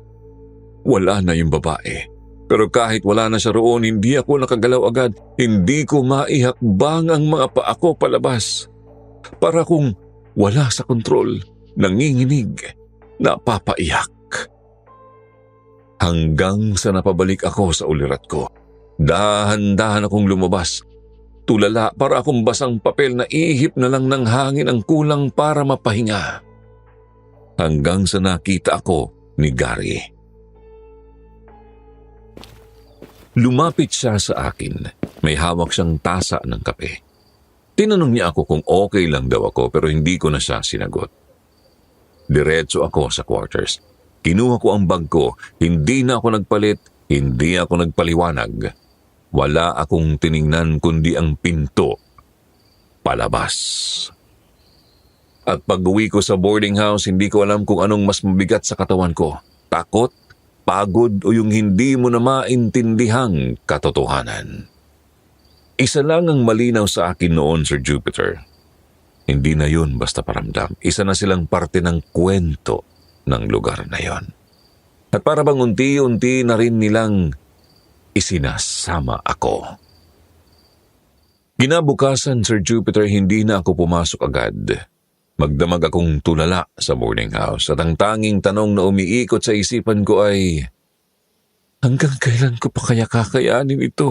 wala na yung babae. Pero kahit wala na siya roon, hindi ako nakagalaw agad. Hindi ko maihakbang ang mga paa ko palabas. Para kung wala sa kontrol, nanginginig, napapaiyak. Hanggang sa napabalik ako sa ulirat ko. Dahan-dahan akong lumabas. Tulala para akong basang papel na ihip na lang ng hangin ang kulang para mapahinga. Hanggang sa nakita ako ni Gary. Lumapit siya sa akin. May hawak siyang tasa ng kape. Tinanong niya ako kung okay lang daw ako pero hindi ko na siya sinagot. Diretso ako sa quarters. Kinuha ko ang bag ko. Hindi na ako nagpalit. Hindi ako nagpaliwanag. Wala akong tiningnan kundi ang pinto palabas. At pag-uwi ko sa boarding house, hindi ko alam kung anong mas mabigat sa katawan ko. Takot, pagod o yung hindi mo na maintindihang katotohanan. Isa lang ang malinaw sa akin noon, Sir Jupiter. Hindi na yun basta paramdam. Isa na silang parte ng kwento ng lugar na yon. At para bang unti-unti na rin nilang isinasama ako. Kinabukasan, Sir Jupiter, hindi na ako pumasok agad. Magdamag akong tulala sa boarding house at ang tanging tanong na umiikot sa isipan ko ay, hanggang kailan ko pa kaya kakayanin ito?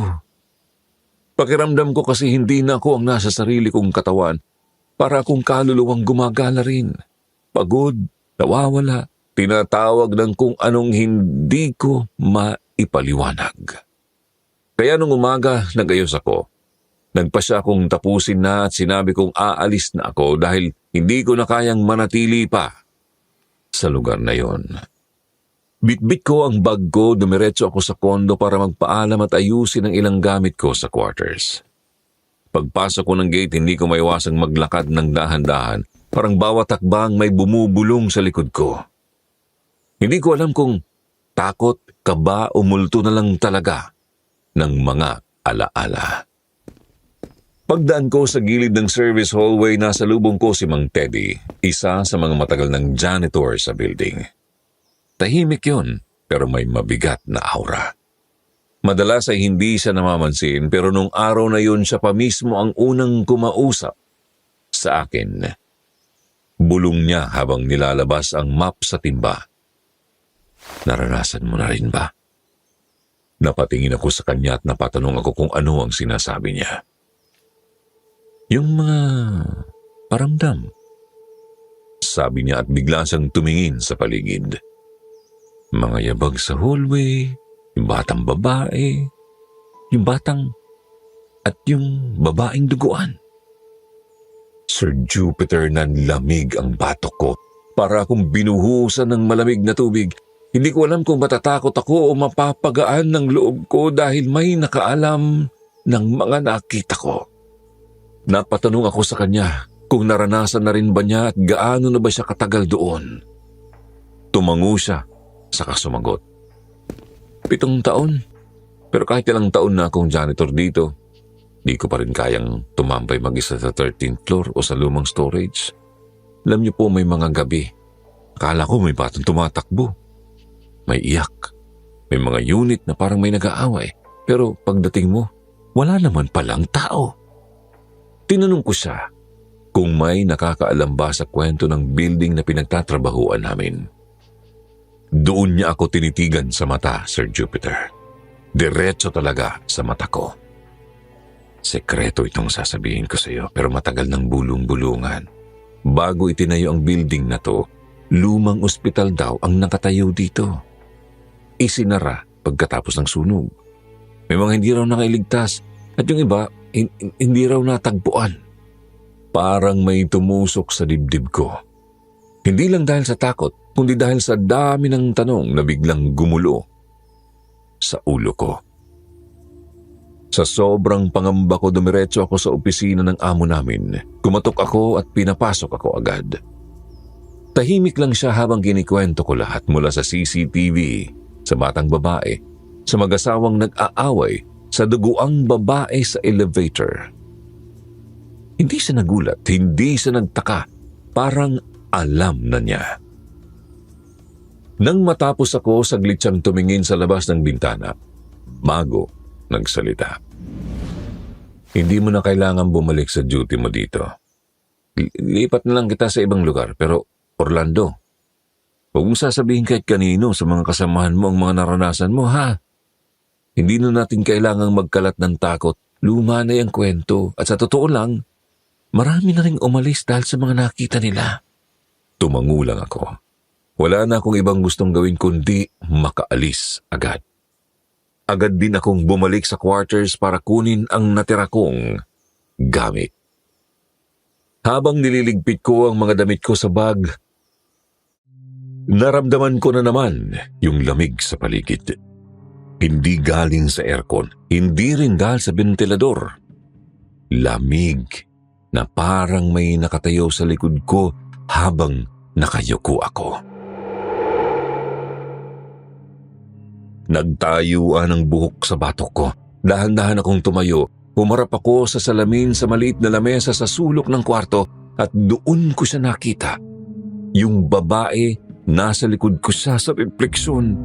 Pakiramdam ko kasi hindi na ako ang nasa sarili kong katawan. Para akong kaluluwang gumagala rin. Pagod, nawawala, tinatawag ng kung anong hindi ko maipaliwanag. Kaya nung umaga, nagayos ako. Nagpasya kong tapusin na at sinabi kong aalis na ako dahil hindi ko na kayang manatili pa sa lugar na yon. Bitbit ko ang bag ko, dumiretso ako sa kondo para magpaalam at ayusin ang ilang gamit ko sa quarters. Pagpasok ko ng gate, hindi ko maiwasang maglakad ng dahan-dahan. Parang bawat takbang may bumubulong sa likod ko. Hindi ko alam kung takot, kaba o multo na lang talaga ng mga alaala. Pagdaan ko sa gilid ng service hallway, nasa lubong ko si Mang Teddy, isa sa mga matagal ng janitor sa building. Tahimik yun, pero may mabigat na aura. Madalas ay hindi siya namamansin, pero nung araw na yun siya pa mismo ang unang kumausap sa akin. Bulong niya habang nilalabas ang map sa timba. Naranasan mo na rin ba? Napatingin ako sa kanya at napatanong ako kung ano ang sinasabi niya. Yung mga paramdam, sabi niya at bigla siyang tumingin sa paligid. Mga yabag sa hallway, yung batang babae, yung batang at yung babaeng duguan. Sir Jupiter, nanlamig ang batok ko. Para akong binuhusan ng malamig na tubig. Hindi ko alam kung matatakot ako o mapapagaan ng loob ko dahil may nakaalam ng mga nakita ko. Napatanong ako sa kanya kung naranasan na rin ba niya at gaano na ba siya katagal doon. Tumango siya, saka sumagot. 7 taon. Pero kahit ilang taon na akong janitor dito, di ko pa rin kayang tumampay mag-isa sa 13th floor o sa lumang storage. Alam niyo po, may mga gabi. Akala ko may batang tumatakbo. May iyak. May mga unit na parang may nag-aaway. Pero pagdating mo, wala naman palang tao. Tinanong ko siya kung may nakakaalam ba sa kwento ng building na pinagtatrabahuan namin. Doon niya ako tinitigan sa mata, Sir Jupiter. Diretso talaga sa mata ko. Sekreto itong sasabihin ko sa iyo, pero matagal ng bulong-bulungan. Bago itinayo ang building na to, lumang ospital daw ang nakatayo dito. Isinara pagkatapos ng sunog. May mga hindi raw nakailigtas at yung iba, hindi raw natagpuan. Parang may tumusok sa dibdib ko. Hindi lang dahil sa takot, kundi dahil sa dami ng tanong na biglang gumulo sa ulo ko. Sa sobrang pangamba ko, dumiretso ako sa opisina ng amo namin. Kumatok ako at pinapasok ako agad. Tahimik lang siya habang kinikwento ko lahat mula sa CCTV, sa batang babae, sa mag-asawang nag-aaway, sa duguang babae sa elevator. Hindi siya nagulat, hindi siya nagtaka. Parang alam na niya. Nang matapos ako, saglit siyang tumingin sa labas ng bintana. Bago nagsalita. Hindi mo na kailangan bumalik sa duty mo dito. Lipat na lang kita sa ibang lugar, pero Orlando, huwag mong sasabihin kahit kanino sa mga kasamahan mo ang mga naranasan mo, ha? Hindi na natin kailangang magkalat ng takot. Luma na yung kwento. At sa totoo lang, marami na ring umalis dahil sa mga nakita nila. Tumango lang ako. Wala na akong ibang gustong gawin kundi makaalis agad. Agad din akong bumalik sa quarters para kunin ang natira kong gamit. Habang nililigpit ko ang mga damit ko sa bag, naramdaman ko na naman yung lamig sa paligid. Hindi galing sa aircon, hindi rin dahil sa ventilador. Lamig na parang may nakatayo sa likod ko habang nakayuko ako. Nagtayuan ang buhok sa batok ko. Dahan-dahan akong tumayo. Humarap ako sa salamin sa maliit na lamesa sa sulok ng kwarto at doon ko siya nakita. Yung babae, nasa likod ko siya sa refleksyon.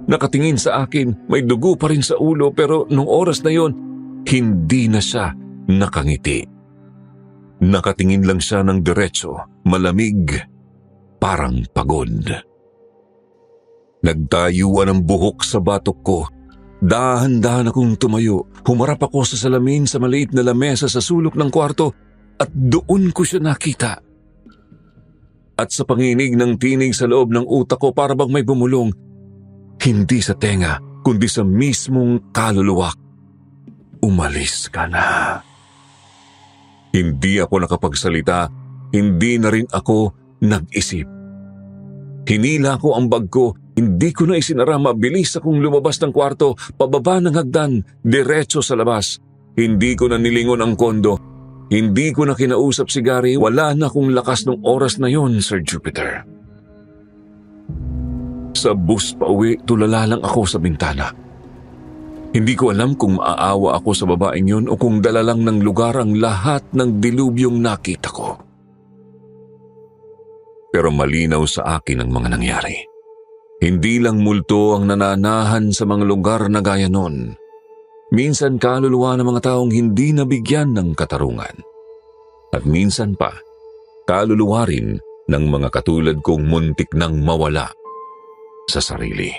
Nakatingin sa akin, may dugo pa rin sa ulo pero nung oras na yon, hindi na siya nakangiti. Nakatingin lang siya ng diretso, malamig, parang pagod. Nagtayuan ang buhok sa batok ko. Dahan-dahan akong tumayo. Humarap ako sa salamin sa maliit na lamesa sa sulok ng kwarto at doon ko siya nakita. At sa panginig ng tinig sa loob ng utak ko, para bang may bumulong. Hindi sa tenga, kundi sa mismong kaluluwa. Umalis ka na. Hindi ako nakapagsalita, hindi na rin ako nag-isip. Hinila ko ang bag ko, hindi ko na isinara, mabilis akong lumabas ng kwarto, pababa ng hagdan, diretso sa labas. Hindi ko na nilingon ang kondo. Hindi ko na kinausap si Gary. Wala na akong lakas ng oras na yon, Sir Jupiter. Sa bus pa uwi, tulala lang ako sa bintana. Hindi ko alam kung maaawa ako sa babaeng yun o kung dala lang ng lugar ang lahat ng dilubyong nakita ko. Pero malinaw sa akin ang mga nangyari. Hindi lang multo ang nananahan sa mga lugar na gaya nun. Minsan kaluluwa ng mga taong hindi nabigyan ng katarungan. At minsan pa, kaluluwa rin ng mga katulad kong muntik nang mawala sa sarili.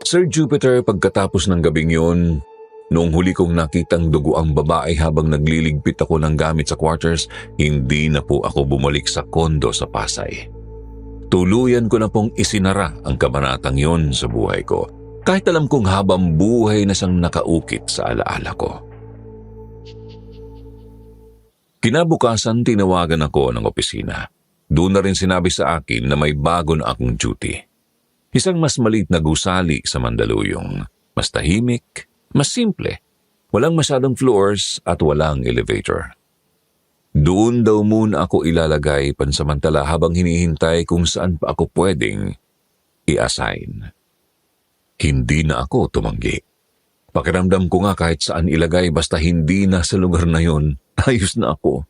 Sir Jupiter, pagkatapos ng gabing yun, noong huli kong nakitang dugo ang babae habang nagliligpit ako ng gamit sa quarters, hindi na po ako bumalik sa kondo sa Pasay. Tuluyan ko na pong isinara ang kabanatang yon sa buhay ko, kahit alam kong habang buhay na siyang nakaukit sa alaala ko. Kinabukasan, tinawagan ako ng opisina. Doon na rin sinabi sa akin na may bago na akong duty. Isang mas maliit na gusali sa Mandaluyong. Mas tahimik, mas simple. Walang masyadong floors at walang elevator. Doon daw muna ako ilalagay pansamantala habang hinihintay kung saan pa ako pwedeng i-assign. Hindi na ako tumanggi. Pakiramdam ko nga kahit saan ilagay basta hindi na sa lugar na yon, ayos na ako.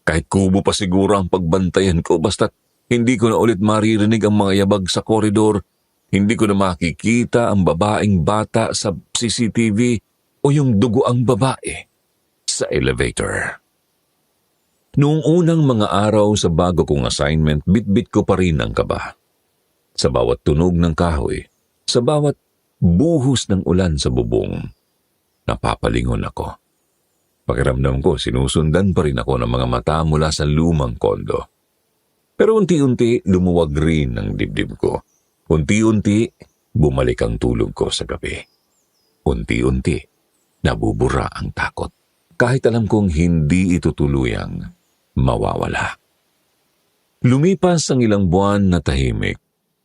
Kahit kubo pa siguro ang pagbantayan ko basta hindi ko na ulit maririnig ang mga yabag sa koridor, hindi ko na makikita ang babaeng bata sa CCTV o yung dugo ang babae sa elevator. Noong unang mga araw sa bago kong assignment, bit-bit ko pa rin ang kaba. Sa bawat tunog ng kahoy, sa bawat buhos ng ulan sa bubong, napapalingon ako. Pakiramdam ko, sinusundan pa rin ako ng mga mata mula sa lumang kondo. Pero unti-unti, lumuwag rin ang dibdib ko. Unti-unti, bumalik ang tulog ko sa gabi. Unti-unti, nabubura ang takot. Kahit alam kong hindi ito tuluyang mawawala. Lumipas ang ilang buwan na tahimik.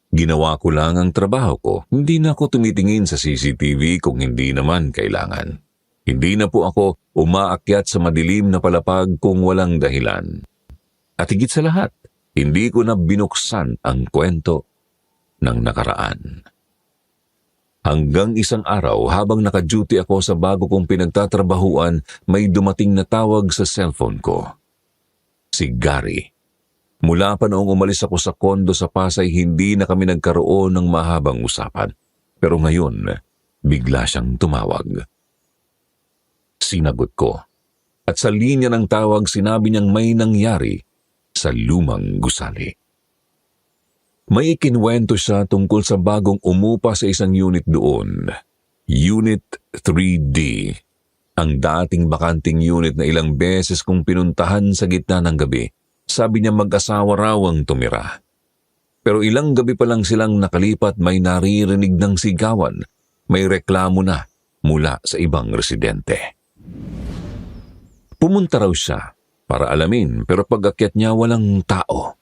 Ginawa ko lang ang trabaho ko. Hindi na ako tumitingin sa CCTV kung hindi naman kailangan. Hindi na po ako umaakyat sa madilim na palapag kung walang dahilan. At higit sa lahat, hindi ko na binuksan ang kwento ng nakaraan. Hanggang isang araw habang naka-duty ako sa bago kong pinagtatrabahuan, may dumating na tawag sa cellphone ko. Si Gary. Mula pa noong umalis ako sa kondo sa Pasay, hindi na kami nagkaroon ng mahabang usapan. Pero ngayon, bigla siyang tumawag. Sinagot ko. At sa linya ng tawag, sinabi niyang may nangyari sa lumang gusali. May ikinwento siya tungkol sa bagong umupa sa isang unit doon. Unit 3D. Ang dating bakanting unit na ilang beses kong pinuntahan sa gitna ng gabi. Sabi niya mag-asawa raw ang tumira. Pero ilang gabi pa lang silang nakalipat, may naririnig ng sigawan. May reklamo na mula sa ibang residente. Pumunta raw siya para alamin, pero pag-akyat niya walang tao.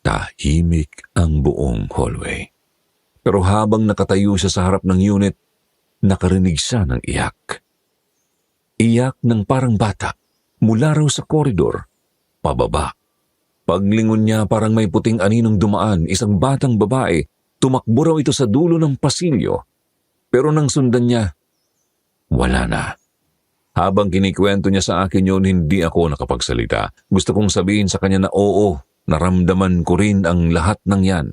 Tahimik ang buong hallway. Pero habang nakatayo siya sa harap ng unit, nakarinig siya ng iyak. Iyak ng parang bata mula raw sa koridor, pababa. Paglingon niya parang may puting aninong dumaan, isang batang babae, tumakbo raw ito sa dulo ng pasilyo. Pero nang sundan niya, wala na. Habang kinikwento niya sa akin yun, hindi ako nakapagsalita. Gusto kong sabihin sa kanya na oo, naramdaman ko rin ang lahat ng yan.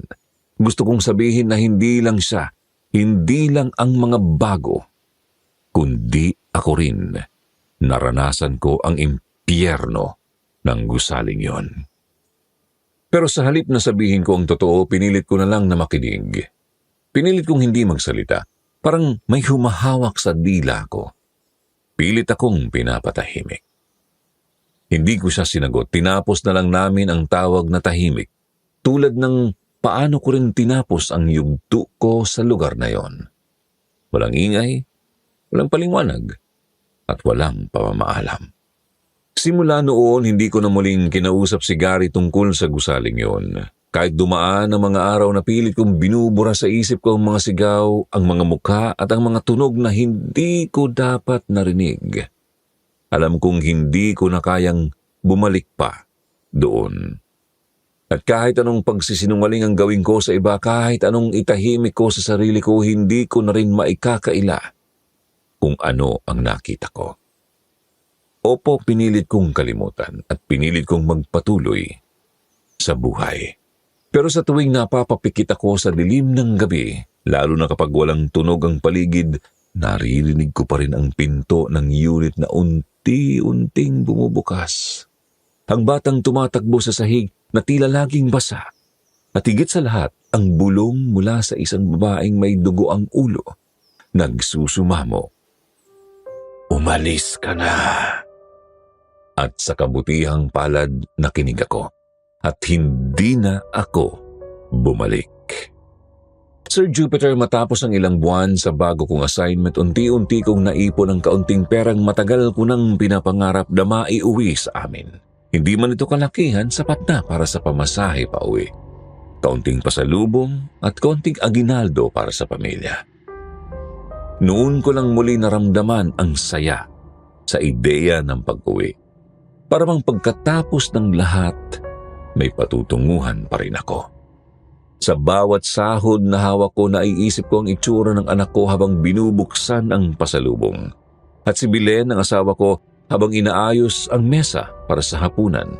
Gusto kong sabihin na hindi lang siya, hindi lang ang mga bago, kundi ako rin. Naranasan ko ang impyerno ng gusaling yon. Pero sa halip na sabihin ko ang totoo, pinilit ko na lang na makinig. Pinilit kong hindi magsalita. Parang may humahawak sa dila ko. Pilit akong pinapatahimik. Hindi ko siya sinagot. Tinapos na lang namin ang tawag na tahimik. Tulad ng paano ko rin tinapos ang yugto ko sa lugar na yon. Walang ingay, walang paliwanag, at walang pamamaalam. Simula noon, hindi ko na muling kinausap si Gary tungkol sa gusaling yon. Kahit dumaan ang mga araw na pilit kong binubura sa isip ko ang mga sigaw, ang mga mukha at ang mga tunog na hindi ko dapat narinig. Alam kong hindi ko na kayang bumalik pa doon. At kahit anong pagsisinungaling ang gawin ko sa iba, kahit anong itahimik ko sa sarili ko, hindi ko na rin maikakaila kung ano ang nakita ko. Opo, pinilit kong kalimutan at pinilit kong magpatuloy sa buhay. Pero sa tuwing napapapikit ako sa dilim ng gabi, lalo na kapag walang tunog ang paligid, naririnig ko pa rin ang pinto ng unit na unti-unting bumubukas. Ang batang tumatakbo sa sahig na tila laging basa. At higit sa lahat, ang bulong mula sa isang babaeng may dugo ang ulo, nagsusumamo. "Umalis ka na." At sa kabutihang palad nakinig ako. At hindi na ako bumalik. Sir Jupiter, matapos ang ilang buwan sa bago kong assignment, unti-unti kong naipon ang kaunting perang matagal ko nang pinapangarap na maiuwi sa amin. Hindi man ito kalakihan, sapat na para sa pamasahe pa uwi. Kaunting pasalubong at kaunting aginaldo para sa pamilya. Noon ko lang muli naramdaman ang saya sa ideya ng pag-uwi. Para bang pagkatapos ng lahat, may patutunguhan pa rin ako. Sa bawat sahod na hawak ko, naiisip ko ang itsura ng anak ko habang binubuksan ang pasalubong. At si Belen, ang asawa ko, habang inaayos ang mesa para sa hapunan.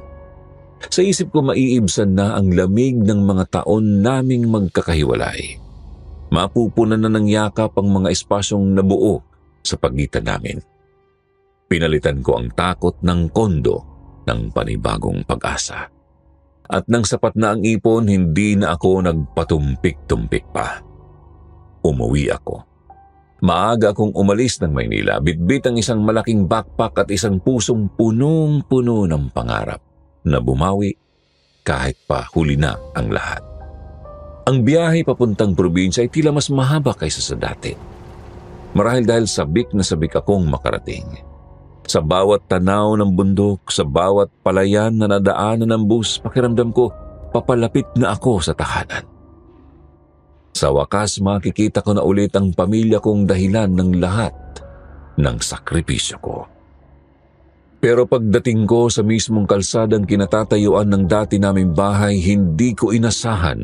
Sa isip ko, maiibsan na ang lamig ng mga taon naming magkakahiwalay. Mapupunan na ng yakap ang mga espasyong nabuo sa pagitan namin. Pinalitan ko ang takot ng kondo ng panibagong pag-asa. At nang sapat na ang ipon, hindi na ako nagpatumpik-tumpik pa. Umuwi ako. Maaga akong umalis ng Maynila, bitbit ang isang malaking backpack at isang pusong punong-puno ng pangarap na bumawi kahit pa huli na ang lahat. Ang biyahe papuntang probinsya ay tila mas mahaba kaysa sa dati. Marahil dahil sabik na sabik akong makarating. Sa bawat tanaw ng bundok, sa bawat palayan na nadaanan ng bus, pakiramdam ko, papalapit na ako sa tahanan. Sa wakas, makikita ko na ulit ang pamilya kong dahilan ng lahat ng sakripisyo ko. Pero pagdating ko sa mismong kalsadang kinatatayuan ng dati naming bahay, hindi ko inasahan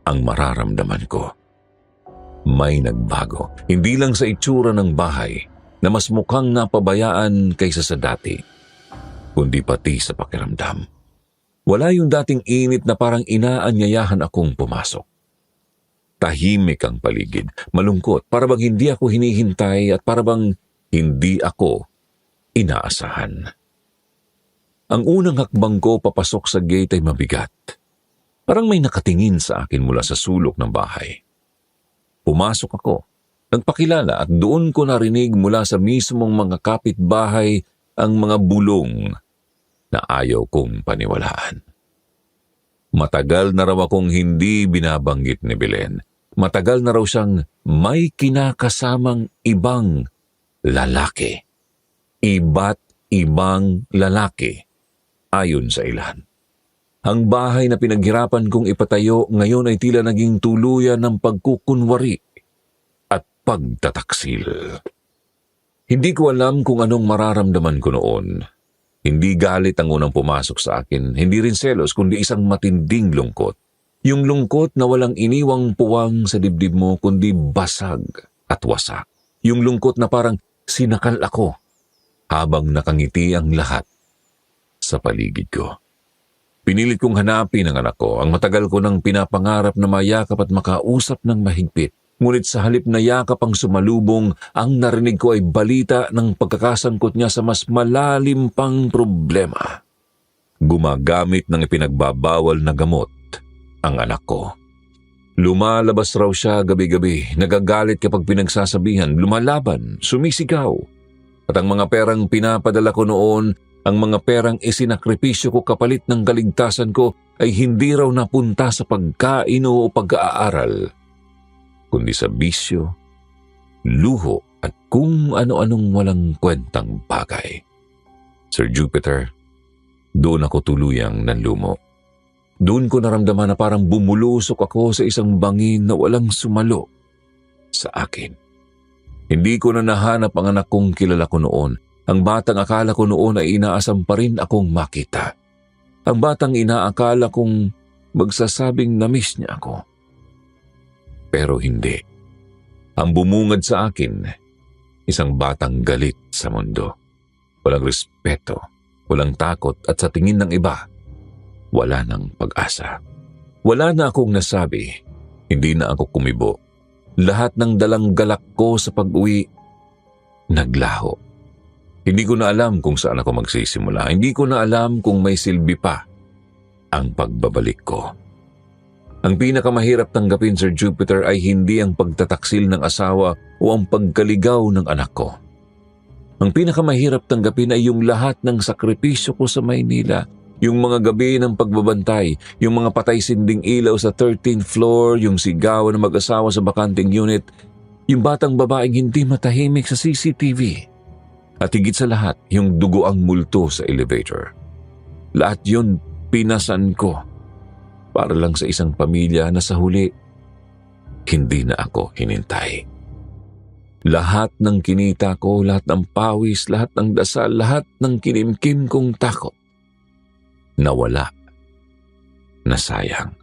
ang mararamdaman ko. May nagbago, hindi lang sa itsura ng bahay, na mas mukhang napabayaan kaysa sa dati, kundi pati sa pakiramdam. Wala yung dating init na parang inaanyayahan akong pumasok. Tahimik ang paligid, malungkot, para bang hindi ako hinihintay at para bang hindi ako inaasahan. Ang unang hakbang ko papasok sa gate ay mabigat. Parang may nakatingin sa akin mula sa sulok ng bahay. Pumasok ako. Nagpakilala at doon ko narinig mula sa mismong mga kapitbahay ang mga bulong na ayaw kong paniwalaan. Matagal na raw akong hindi binabanggit ni Belen. Matagal na raw siyang may kinakasamang ibang lalaki. Iba't ibang lalaki, ayon sa ilan. Ang bahay na pinaghirapan kong ipatayo ngayon ay tila naging tuluyan ng pagkukunwari pagtataksil. Hindi ko alam kung anong mararamdaman ko noon. Hindi galit ang unang pumasok sa akin, hindi rin selos, kundi isang matinding lungkot. Yung lungkot na walang iniwang puwang sa dibdib mo, kundi basag at wasak. Yung lungkot na parang sinakal ako habang nakangiti ang lahat sa paligid ko. Pinilit kong hanapin ang anak ko, ang matagal ko nang pinapangarap na mayakap at makausap ng mahigpit. Ngunit sa halip na yakap ang sumalubong, ang narinig ko ay balita ng pagkakasangkot niya sa mas malalim pang problema. Gumagamit ng ipinagbabawal na gamot ang anak ko. Lumalabas raw siya gabi-gabi, nagagalit kapag pinagsasabihan, lumalaban, sumisigaw. At ang mga perang pinapadala ko noon, ang mga perang isinakripisyo ko kapalit ng kaligtasan ko ay hindi raw napunta sa pagkain o pag-aaral, kundi sa bisyo, luho at kung ano-anong walang kwentang bagay. Sir Jupiter, doon ako tuluyang nanlumo. Doon ko naramdaman na parang bumulusok ako sa isang bangin na walang sumalo sa akin. Hindi ko na nahanap ang anak kong kilala ko noon. Ang batang akala ko noon ay inaasam pa rin akong makita. Ang batang inaakala kong magsasabing na-miss niya ako. Pero hindi. Ang bumungad sa akin, isang batang galit sa mundo. Walang respeto, walang takot at sa tingin ng iba, wala nang pag-asa. Wala na akong nasabi, hindi na ako kumibo. Lahat ng dalang galak ko sa pag-uwi, naglaho. Hindi ko na alam kung saan ako magsisimula. Hindi ko na alam kung may silbi pa ang pagbabalik ko. Ang pinakamahirap tanggapin, Sir Jupiter, ay hindi ang pagtataksil ng asawa o ang pagkaligaw ng anak ko. Ang pinakamahirap tanggapin ay yung lahat ng sakripisyo ko sa Maynila, yung mga gabi ng pagbabantay, yung mga patay-sinding ilaw sa 13th floor, yung sigawan ng mag-asawa sa bakanting unit, yung batang babaeng hindi matahimik sa CCTV. At higit sa lahat, yung dugoang multo sa elevator. Lahat yun pinasan ko para lang sa isang pamilya na sa huli, hindi na ako hinintay. Lahat ng kinita ko, lahat ng pawis, lahat ng dasal, lahat ng kinimkim kong takot, nawala, nasayang.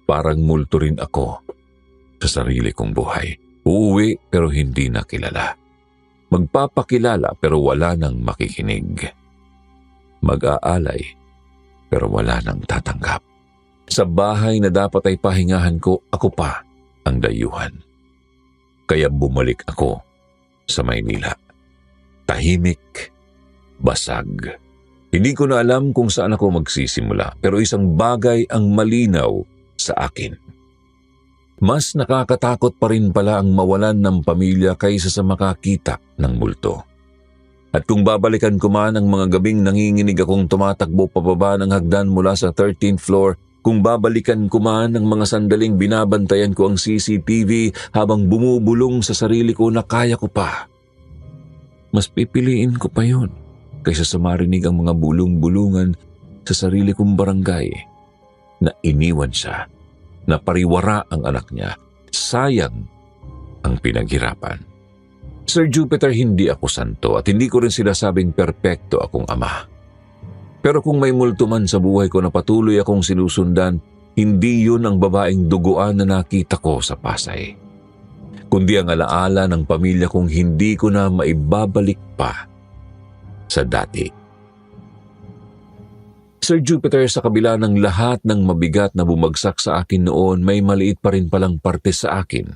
Parang multo rin ako sa sarili kong buhay. Uuwi pero hindi na kilala. Magpapakilala pero wala nang makikinig. Mag-aalay pero wala nang tatanggap. Sa bahay na dapat ay pahingahan ko, ako pa ang dayuhan. Kaya bumalik ako sa Maynila. Tahimik, basag. Hindi ko na alam kung saan ako magsisimula, pero isang bagay ang malinaw sa akin. Mas nakakatakot pa rin pala ang mawalan ng pamilya kaysa sa makakita ng multo. At kung babalikan ko man ang mga gabing nanginginig akong tumatakbo pababa ng hagdan mula sa 13th floor, kung babalikan ko man ang mga sandaling binabantayan ko ang CCTV habang bumubulong sa sarili ko na kaya ko pa, mas pipiliin ko pa yun kaysa sa marinig ang mga bulong-bulungan sa sarili kong barangay na iniwan siya, na pariwara ang anak niya. Sayang ang pinaghirapan. Sir Jupiter, hindi ako santo at hindi ko rin sinasabing perpekto akong ama. Pero kung may multo man sa buhay ko na patuloy akong sinusundan, hindi yun ang babaeng duguan na nakita ko sa Pasay, kundi ang alaala ng pamilya kong hindi ko na maibabalik pa sa dati. Sir Jupiter, sa kabila ng lahat ng mabigat na bumagsak sa akin noon, may maliit pa rin palang parte sa akin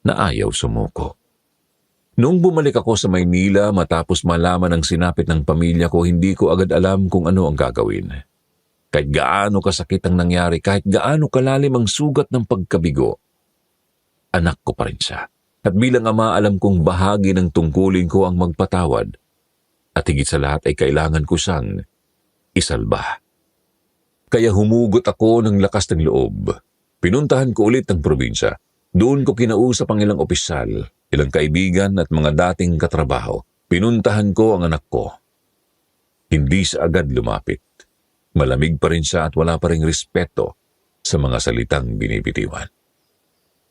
na ayaw sumuko. Noong bumalik ako sa Maynila matapos malaman ang sinapit ng pamilya ko, hindi ko agad alam kung ano ang gagawin. Kahit gaano kasakit ang nangyari, kahit gaano kalalim ang sugat ng pagkabigo, anak ko pa rin siya. At bilang ama, alam kong bahagi ng tungkulin ko ang magpatawad. At higit sa lahat ay kailangan ko siyang isalba. Kaya humugot ako ng lakas ng loob. Pinuntahan ko ulit ang probinsya. Doon ko kinausap ang ilang opisyal, ilang kaibigan at mga dating katrabaho. Pinuntahan ko ang anak ko. Hindi siya agad lumapit. Malamig pa rin siya at wala pa ring respeto sa mga salitang binibitiwan.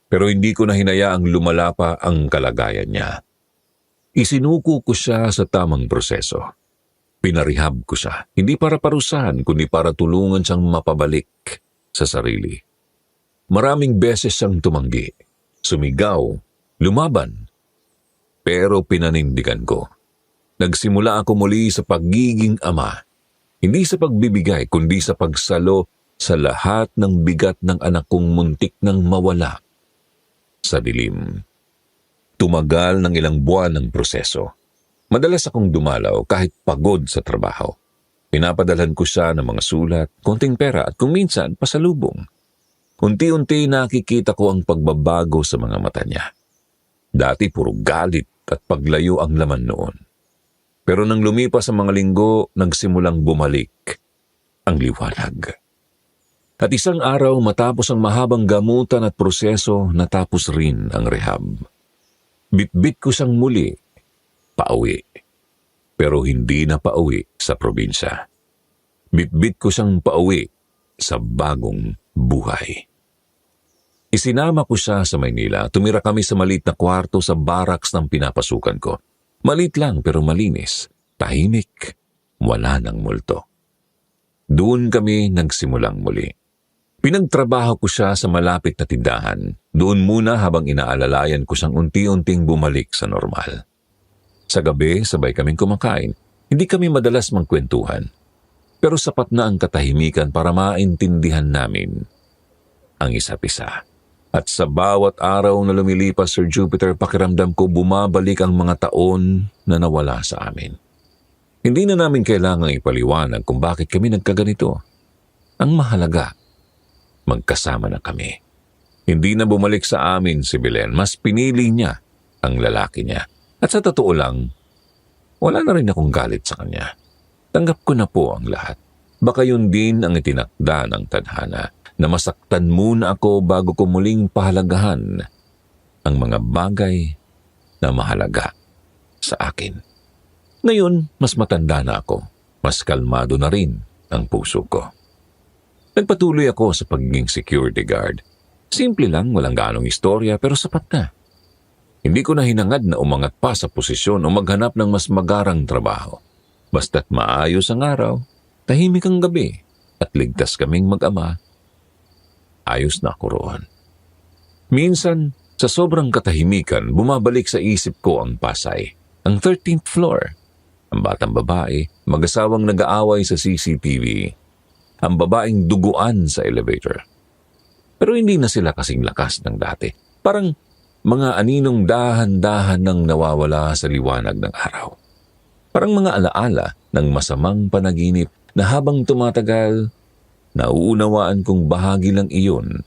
Pero hindi ko na hinayaang lumala pa ang kalagayan niya. Isinuko ko siya sa tamang proseso. Pinarehab ko siya, hindi para parusahan, kundi para tulungan siyang mapabalik sa sarili. Maraming beses siyang tumanggi, sumigaw, lumaban. Pero pinanindigan ko. Nagsimula ako muli sa pagiging ama, hindi sa pagbibigay, kundi sa pagsalo sa lahat ng bigat ng anak kong muntik nang mawala sa dilim. Tumagal ng ilang buwan ng proseso. Madalas akong dumalaw kahit pagod sa trabaho. Pinapadalhan ko siya ng mga sulat, konting pera at kung minsan pasalubong. Unti-unti nakikita ko ang pagbabago sa mga mata niya. Dati puro galit at paglayo ang laman noon. Pero nang lumipas ang mga linggo, nagsimulang bumalik ang liwanag. At isang araw matapos ang mahabang gamutan at proseso, natapos rin ang rehab. Bitbit ko siyang muli, pauwi. Pero hindi na pauwi sa probinsya. Bitbit ko siyang pauwi sa bagong buhay. Isinama ko siya sa Maynila. Tumira kami sa maliit na kwarto sa barracks ng pinapasukan ko. Maliit lang pero malinis. Tahimik. Wala ng multo. Doon kami nagsimulang muli. Pinagtrabaho ko siya sa malapit na tindahan. Doon muna habang inaalalayan ko siyang unti-unting bumalik sa normal. Sa gabi, sabay kaming kumakain. Hindi kami madalas magkwentuhan. Pero sapat na ang katahimikan para maintindihan namin ang isa't isa. At sa bawat araw na lumilipas, Sir Jupiter, pakiramdam ko bumabalik ang mga taon na nawala sa amin. Hindi na namin kailangang ipaliwanag kung bakit kami nagkaganito. Ang mahalaga, magkasama na kami. Hindi na bumalik sa amin si Belen, mas pinili niya ang lalaki niya. At sa totoo lang, wala na rin akong galit sa kanya. Tanggap ko na po ang lahat. Baka yun din ang itinakda ng tadhana, na masaktan muna ako bago ko muling pahalagahan ang mga bagay na mahalaga sa akin. Ngayon, mas matanda na ako. Mas kalmado na rin ang puso ko. Nagpatuloy ako sa pagiging security guard. Simple lang, walang ganong istorya pero sapat na. Hindi ko na hinangad na umangat pa sa posisyon o maghanap ng mas magarang trabaho. Basta't maayos ang araw, tahimik ang gabi, at ligtas kaming mag-ama, ayos na ako roon. Minsan, sa sobrang katahimikan, bumabalik sa isip ko ang Pasay, ang 13th floor, ang batang babae, mag-asawang nag-aaway sa CCTV, ang babaeng duguan sa elevator. Pero hindi na sila kasing lakas ng dati. Parang mga aninong dahan-dahan nang nawawala sa liwanag ng araw. Parang mga alaala ng masamang panaginip na habang tumatagal, nauunawaan kong bahagi lang iyon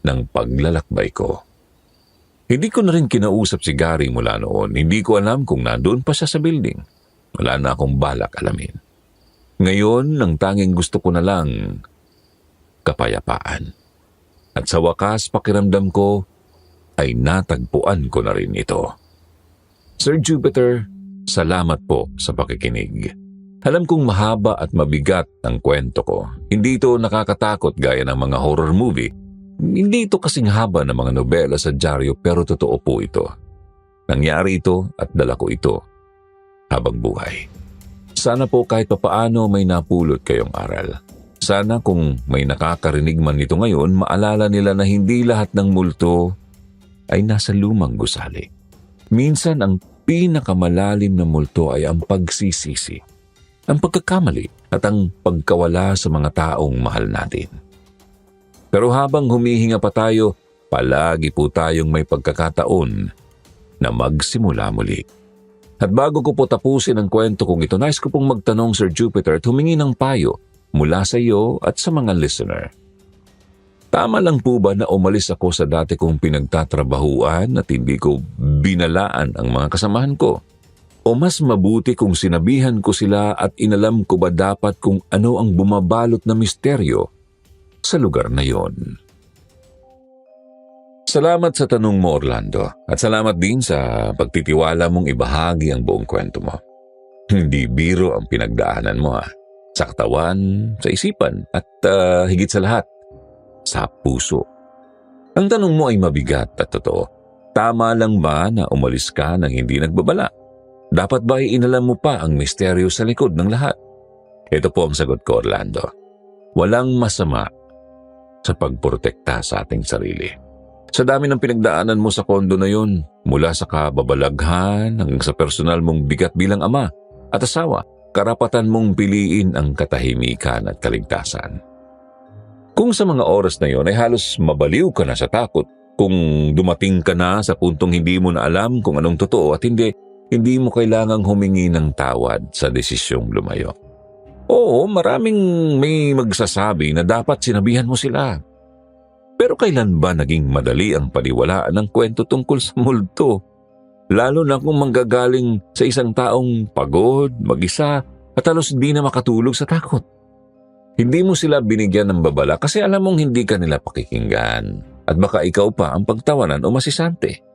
ng paglalakbay ko. Hindi ko na rin kinausap si Gary mula noon. Hindi ko alam kung nandoon pa siya sa building. Wala na akong balak alamin. Ngayon, ang tanging gusto ko na lang, kapayapaan. At sa wakas, pakiramdam ko ay natagpuan ko na rin ito. Sir Jupiter, salamat po sa pakikinig. Alam kong mahaba at mabigat ang kwento ko. Hindi ito nakakatakot gaya ng mga horror movie. Hindi ito kasing haba ng mga nobela sa dyaryo pero totoo po ito. Nangyari ito at dala ko ito habang buhay. Sana po kahit papaano may napulot kayong aral. Sana kung may nakakarinig man nito ngayon, maalala nila na hindi lahat ng multo ay nasa lumang gusali. Minsan ang pinakamalalim na multo ay ang pagsisisi, ang pagkakamali at ang pagkawala sa mga taong mahal natin. Pero habang humihinga pa tayo, palagi po tayong may pagkakataon na magsimula muli. At bago ko po tapusin ang kwento kong ito, nais ko pong magtanong, Sir Jupiter, at humingi ng payo mula sa iyo at sa mga listener. Tama lang po ba na umalis ako sa dati kong pinagtatrabahuan at hindi ko binalaan ang mga kasamahan ko? O mas mabuti kung sinabihan ko sila at inalam ko ba dapat kung ano ang bumabalot na misteryo sa lugar na yon? Salamat sa tanong mo, Orlando, at salamat din sa pagtitiwala mong ibahagi ang buong kwento mo. Hindi biro ang pinagdaanan mo, sa katawan, sa isipan, at higit sa lahat, sa puso. Ang tanong mo ay mabigat at totoo. Tama lang ba na umalis ka nang hindi nagbabala? Dapat ba ay inalam mo pa ang misteryo sa likod ng lahat? Ito po ang sagot ko, Orlando. Walang masama sa pagprotekta sa ating sarili. Sa dami ng pinagdaanan mo sa kondo na yun, mula sa kababalaghan hanggang sa personal mong bigat bilang ama at asawa, karapatan mong piliin ang katahimikan at kaligtasan. Kung sa mga oras na yon ay halos mabaliw ka na sa takot, kung dumating ka na sa puntong hindi mo na alam kung anong totoo at hindi mo kailangang humingi ng tawad sa desisyong lumayo. Oo, maraming may magsasabi na dapat sinabihan mo sila. Pero kailan ba naging madali ang paniwalaan ng kwento tungkol sa multo? Lalo na kung manggagaling sa isang taong pagod, mag-isa, at halos di na makatulog sa takot. Hindi mo sila binigyan ng babala kasi alam mong hindi ka nila pakikinggan at baka ikaw pa ang pagtawanan o masisante.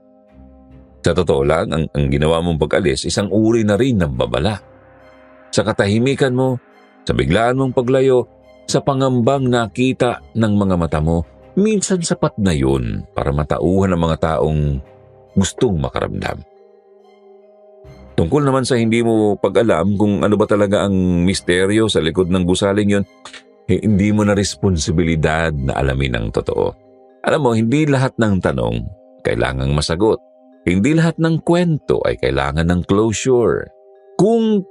Sa totoo lang, ang ginawa mong pag-alis, isang uri na rin ng babala. Sa katahimikan mo, sa biglaan mong paglayo, sa pangambang nakita ng mga mata mo, minsan sapat na yun para matauhan ng mga taong gustong makaramdam. Tungkol naman sa hindi mo pag-alam kung ano ba talaga ang misteryo sa likod ng gusaling yun, hindi mo na responsibilidad na alamin ang totoo. Alam mo, hindi lahat ng tanong kailangang masagot. Hindi lahat ng kwento ay kailangan ng closure. Kung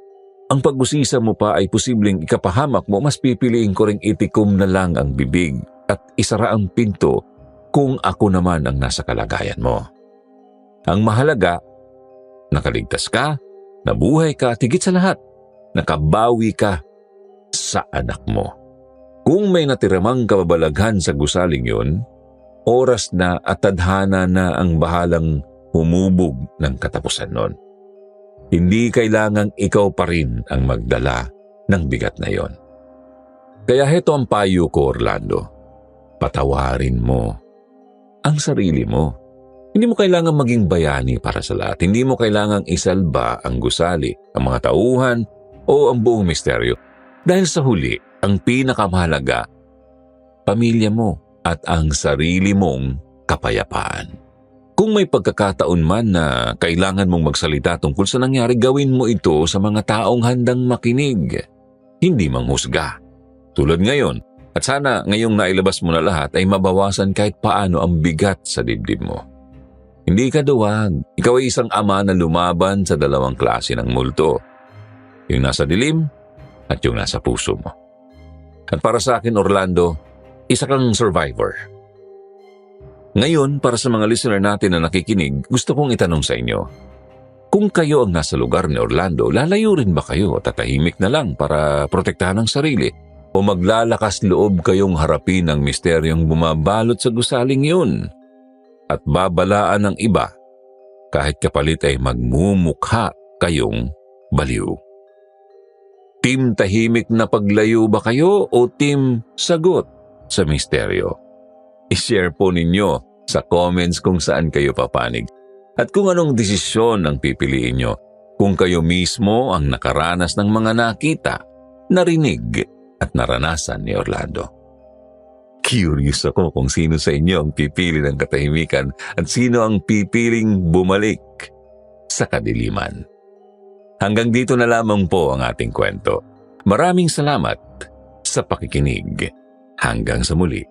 ang pag-usisa mo pa ay posibleng ikapahamak mo, mas pipiliin ko ring itikom na lang ang bibig at isara ang pinto kung ako naman ang nasa kalagayan mo. Ang mahalaga, nakaligtas ka, nabuhay ka, at higit sa lahat, nakabawi ka sa anak mo. Kung may natiramang kababalaghan sa gusaling yun, oras na at tadhana na ang bahalang humubog ng katapusan nun. Hindi kailangang ikaw pa rin ang magdala ng bigat na yon. Kaya heto ang payo ko, Orlando. Patawarin mo ang sarili mo. Hindi mo kailangang maging bayani para sa lahat. Hindi mo kailangang isalba ang gusali, ang mga tauhan o ang buong misteryo. Dahil sa huli, ang pinakamahalaga, pamilya mo at ang sarili mong kapayapaan. Kung may pagkakataon man na kailangan mong magsalita tungkol sa nangyari, gawin mo ito sa mga taong handang makinig, hindi manghusga. Tulad ngayon, at sana ngayong nailabas mo na lahat ay mabawasan kahit paano ang bigat sa dibdib mo. Hindi ka duwag. Ikaw ay isang ama na lumaban sa dalawang klase ng multo. Yung nasa dilim at yung nasa puso mo. At para sa akin, Orlando, isa kang survivor. Ngayon, para sa mga listener natin na nakikinig, gusto kong itanong sa inyo. Kung kayo ang nasa lugar ni Orlando, lalayo rin ba kayo at tatahimik na lang para protektahan ang sarili? O maglalakas loob kayong harapin ang misteryong bumabalot sa gusaling yun? At babalaan ng iba, kahit kapalit ay magmumukha kayong baliw. Team tahimik na paglayo ba kayo o team sagot sa misteryo? I-share po ninyo sa comments kung saan kayo papanig at kung anong desisyon ang pipiliin nyo, kung kayo mismo ang nakaranas ng mga nakita, narinig at naranasan ni Orlando. Curious ako kung sino sa inyo ang pipili ng katahimikan at sino ang pipiling bumalik sa kadiliman. Hanggang dito na lamang po ang ating kwento. Maraming salamat sa pakikinig. Hanggang sa muli.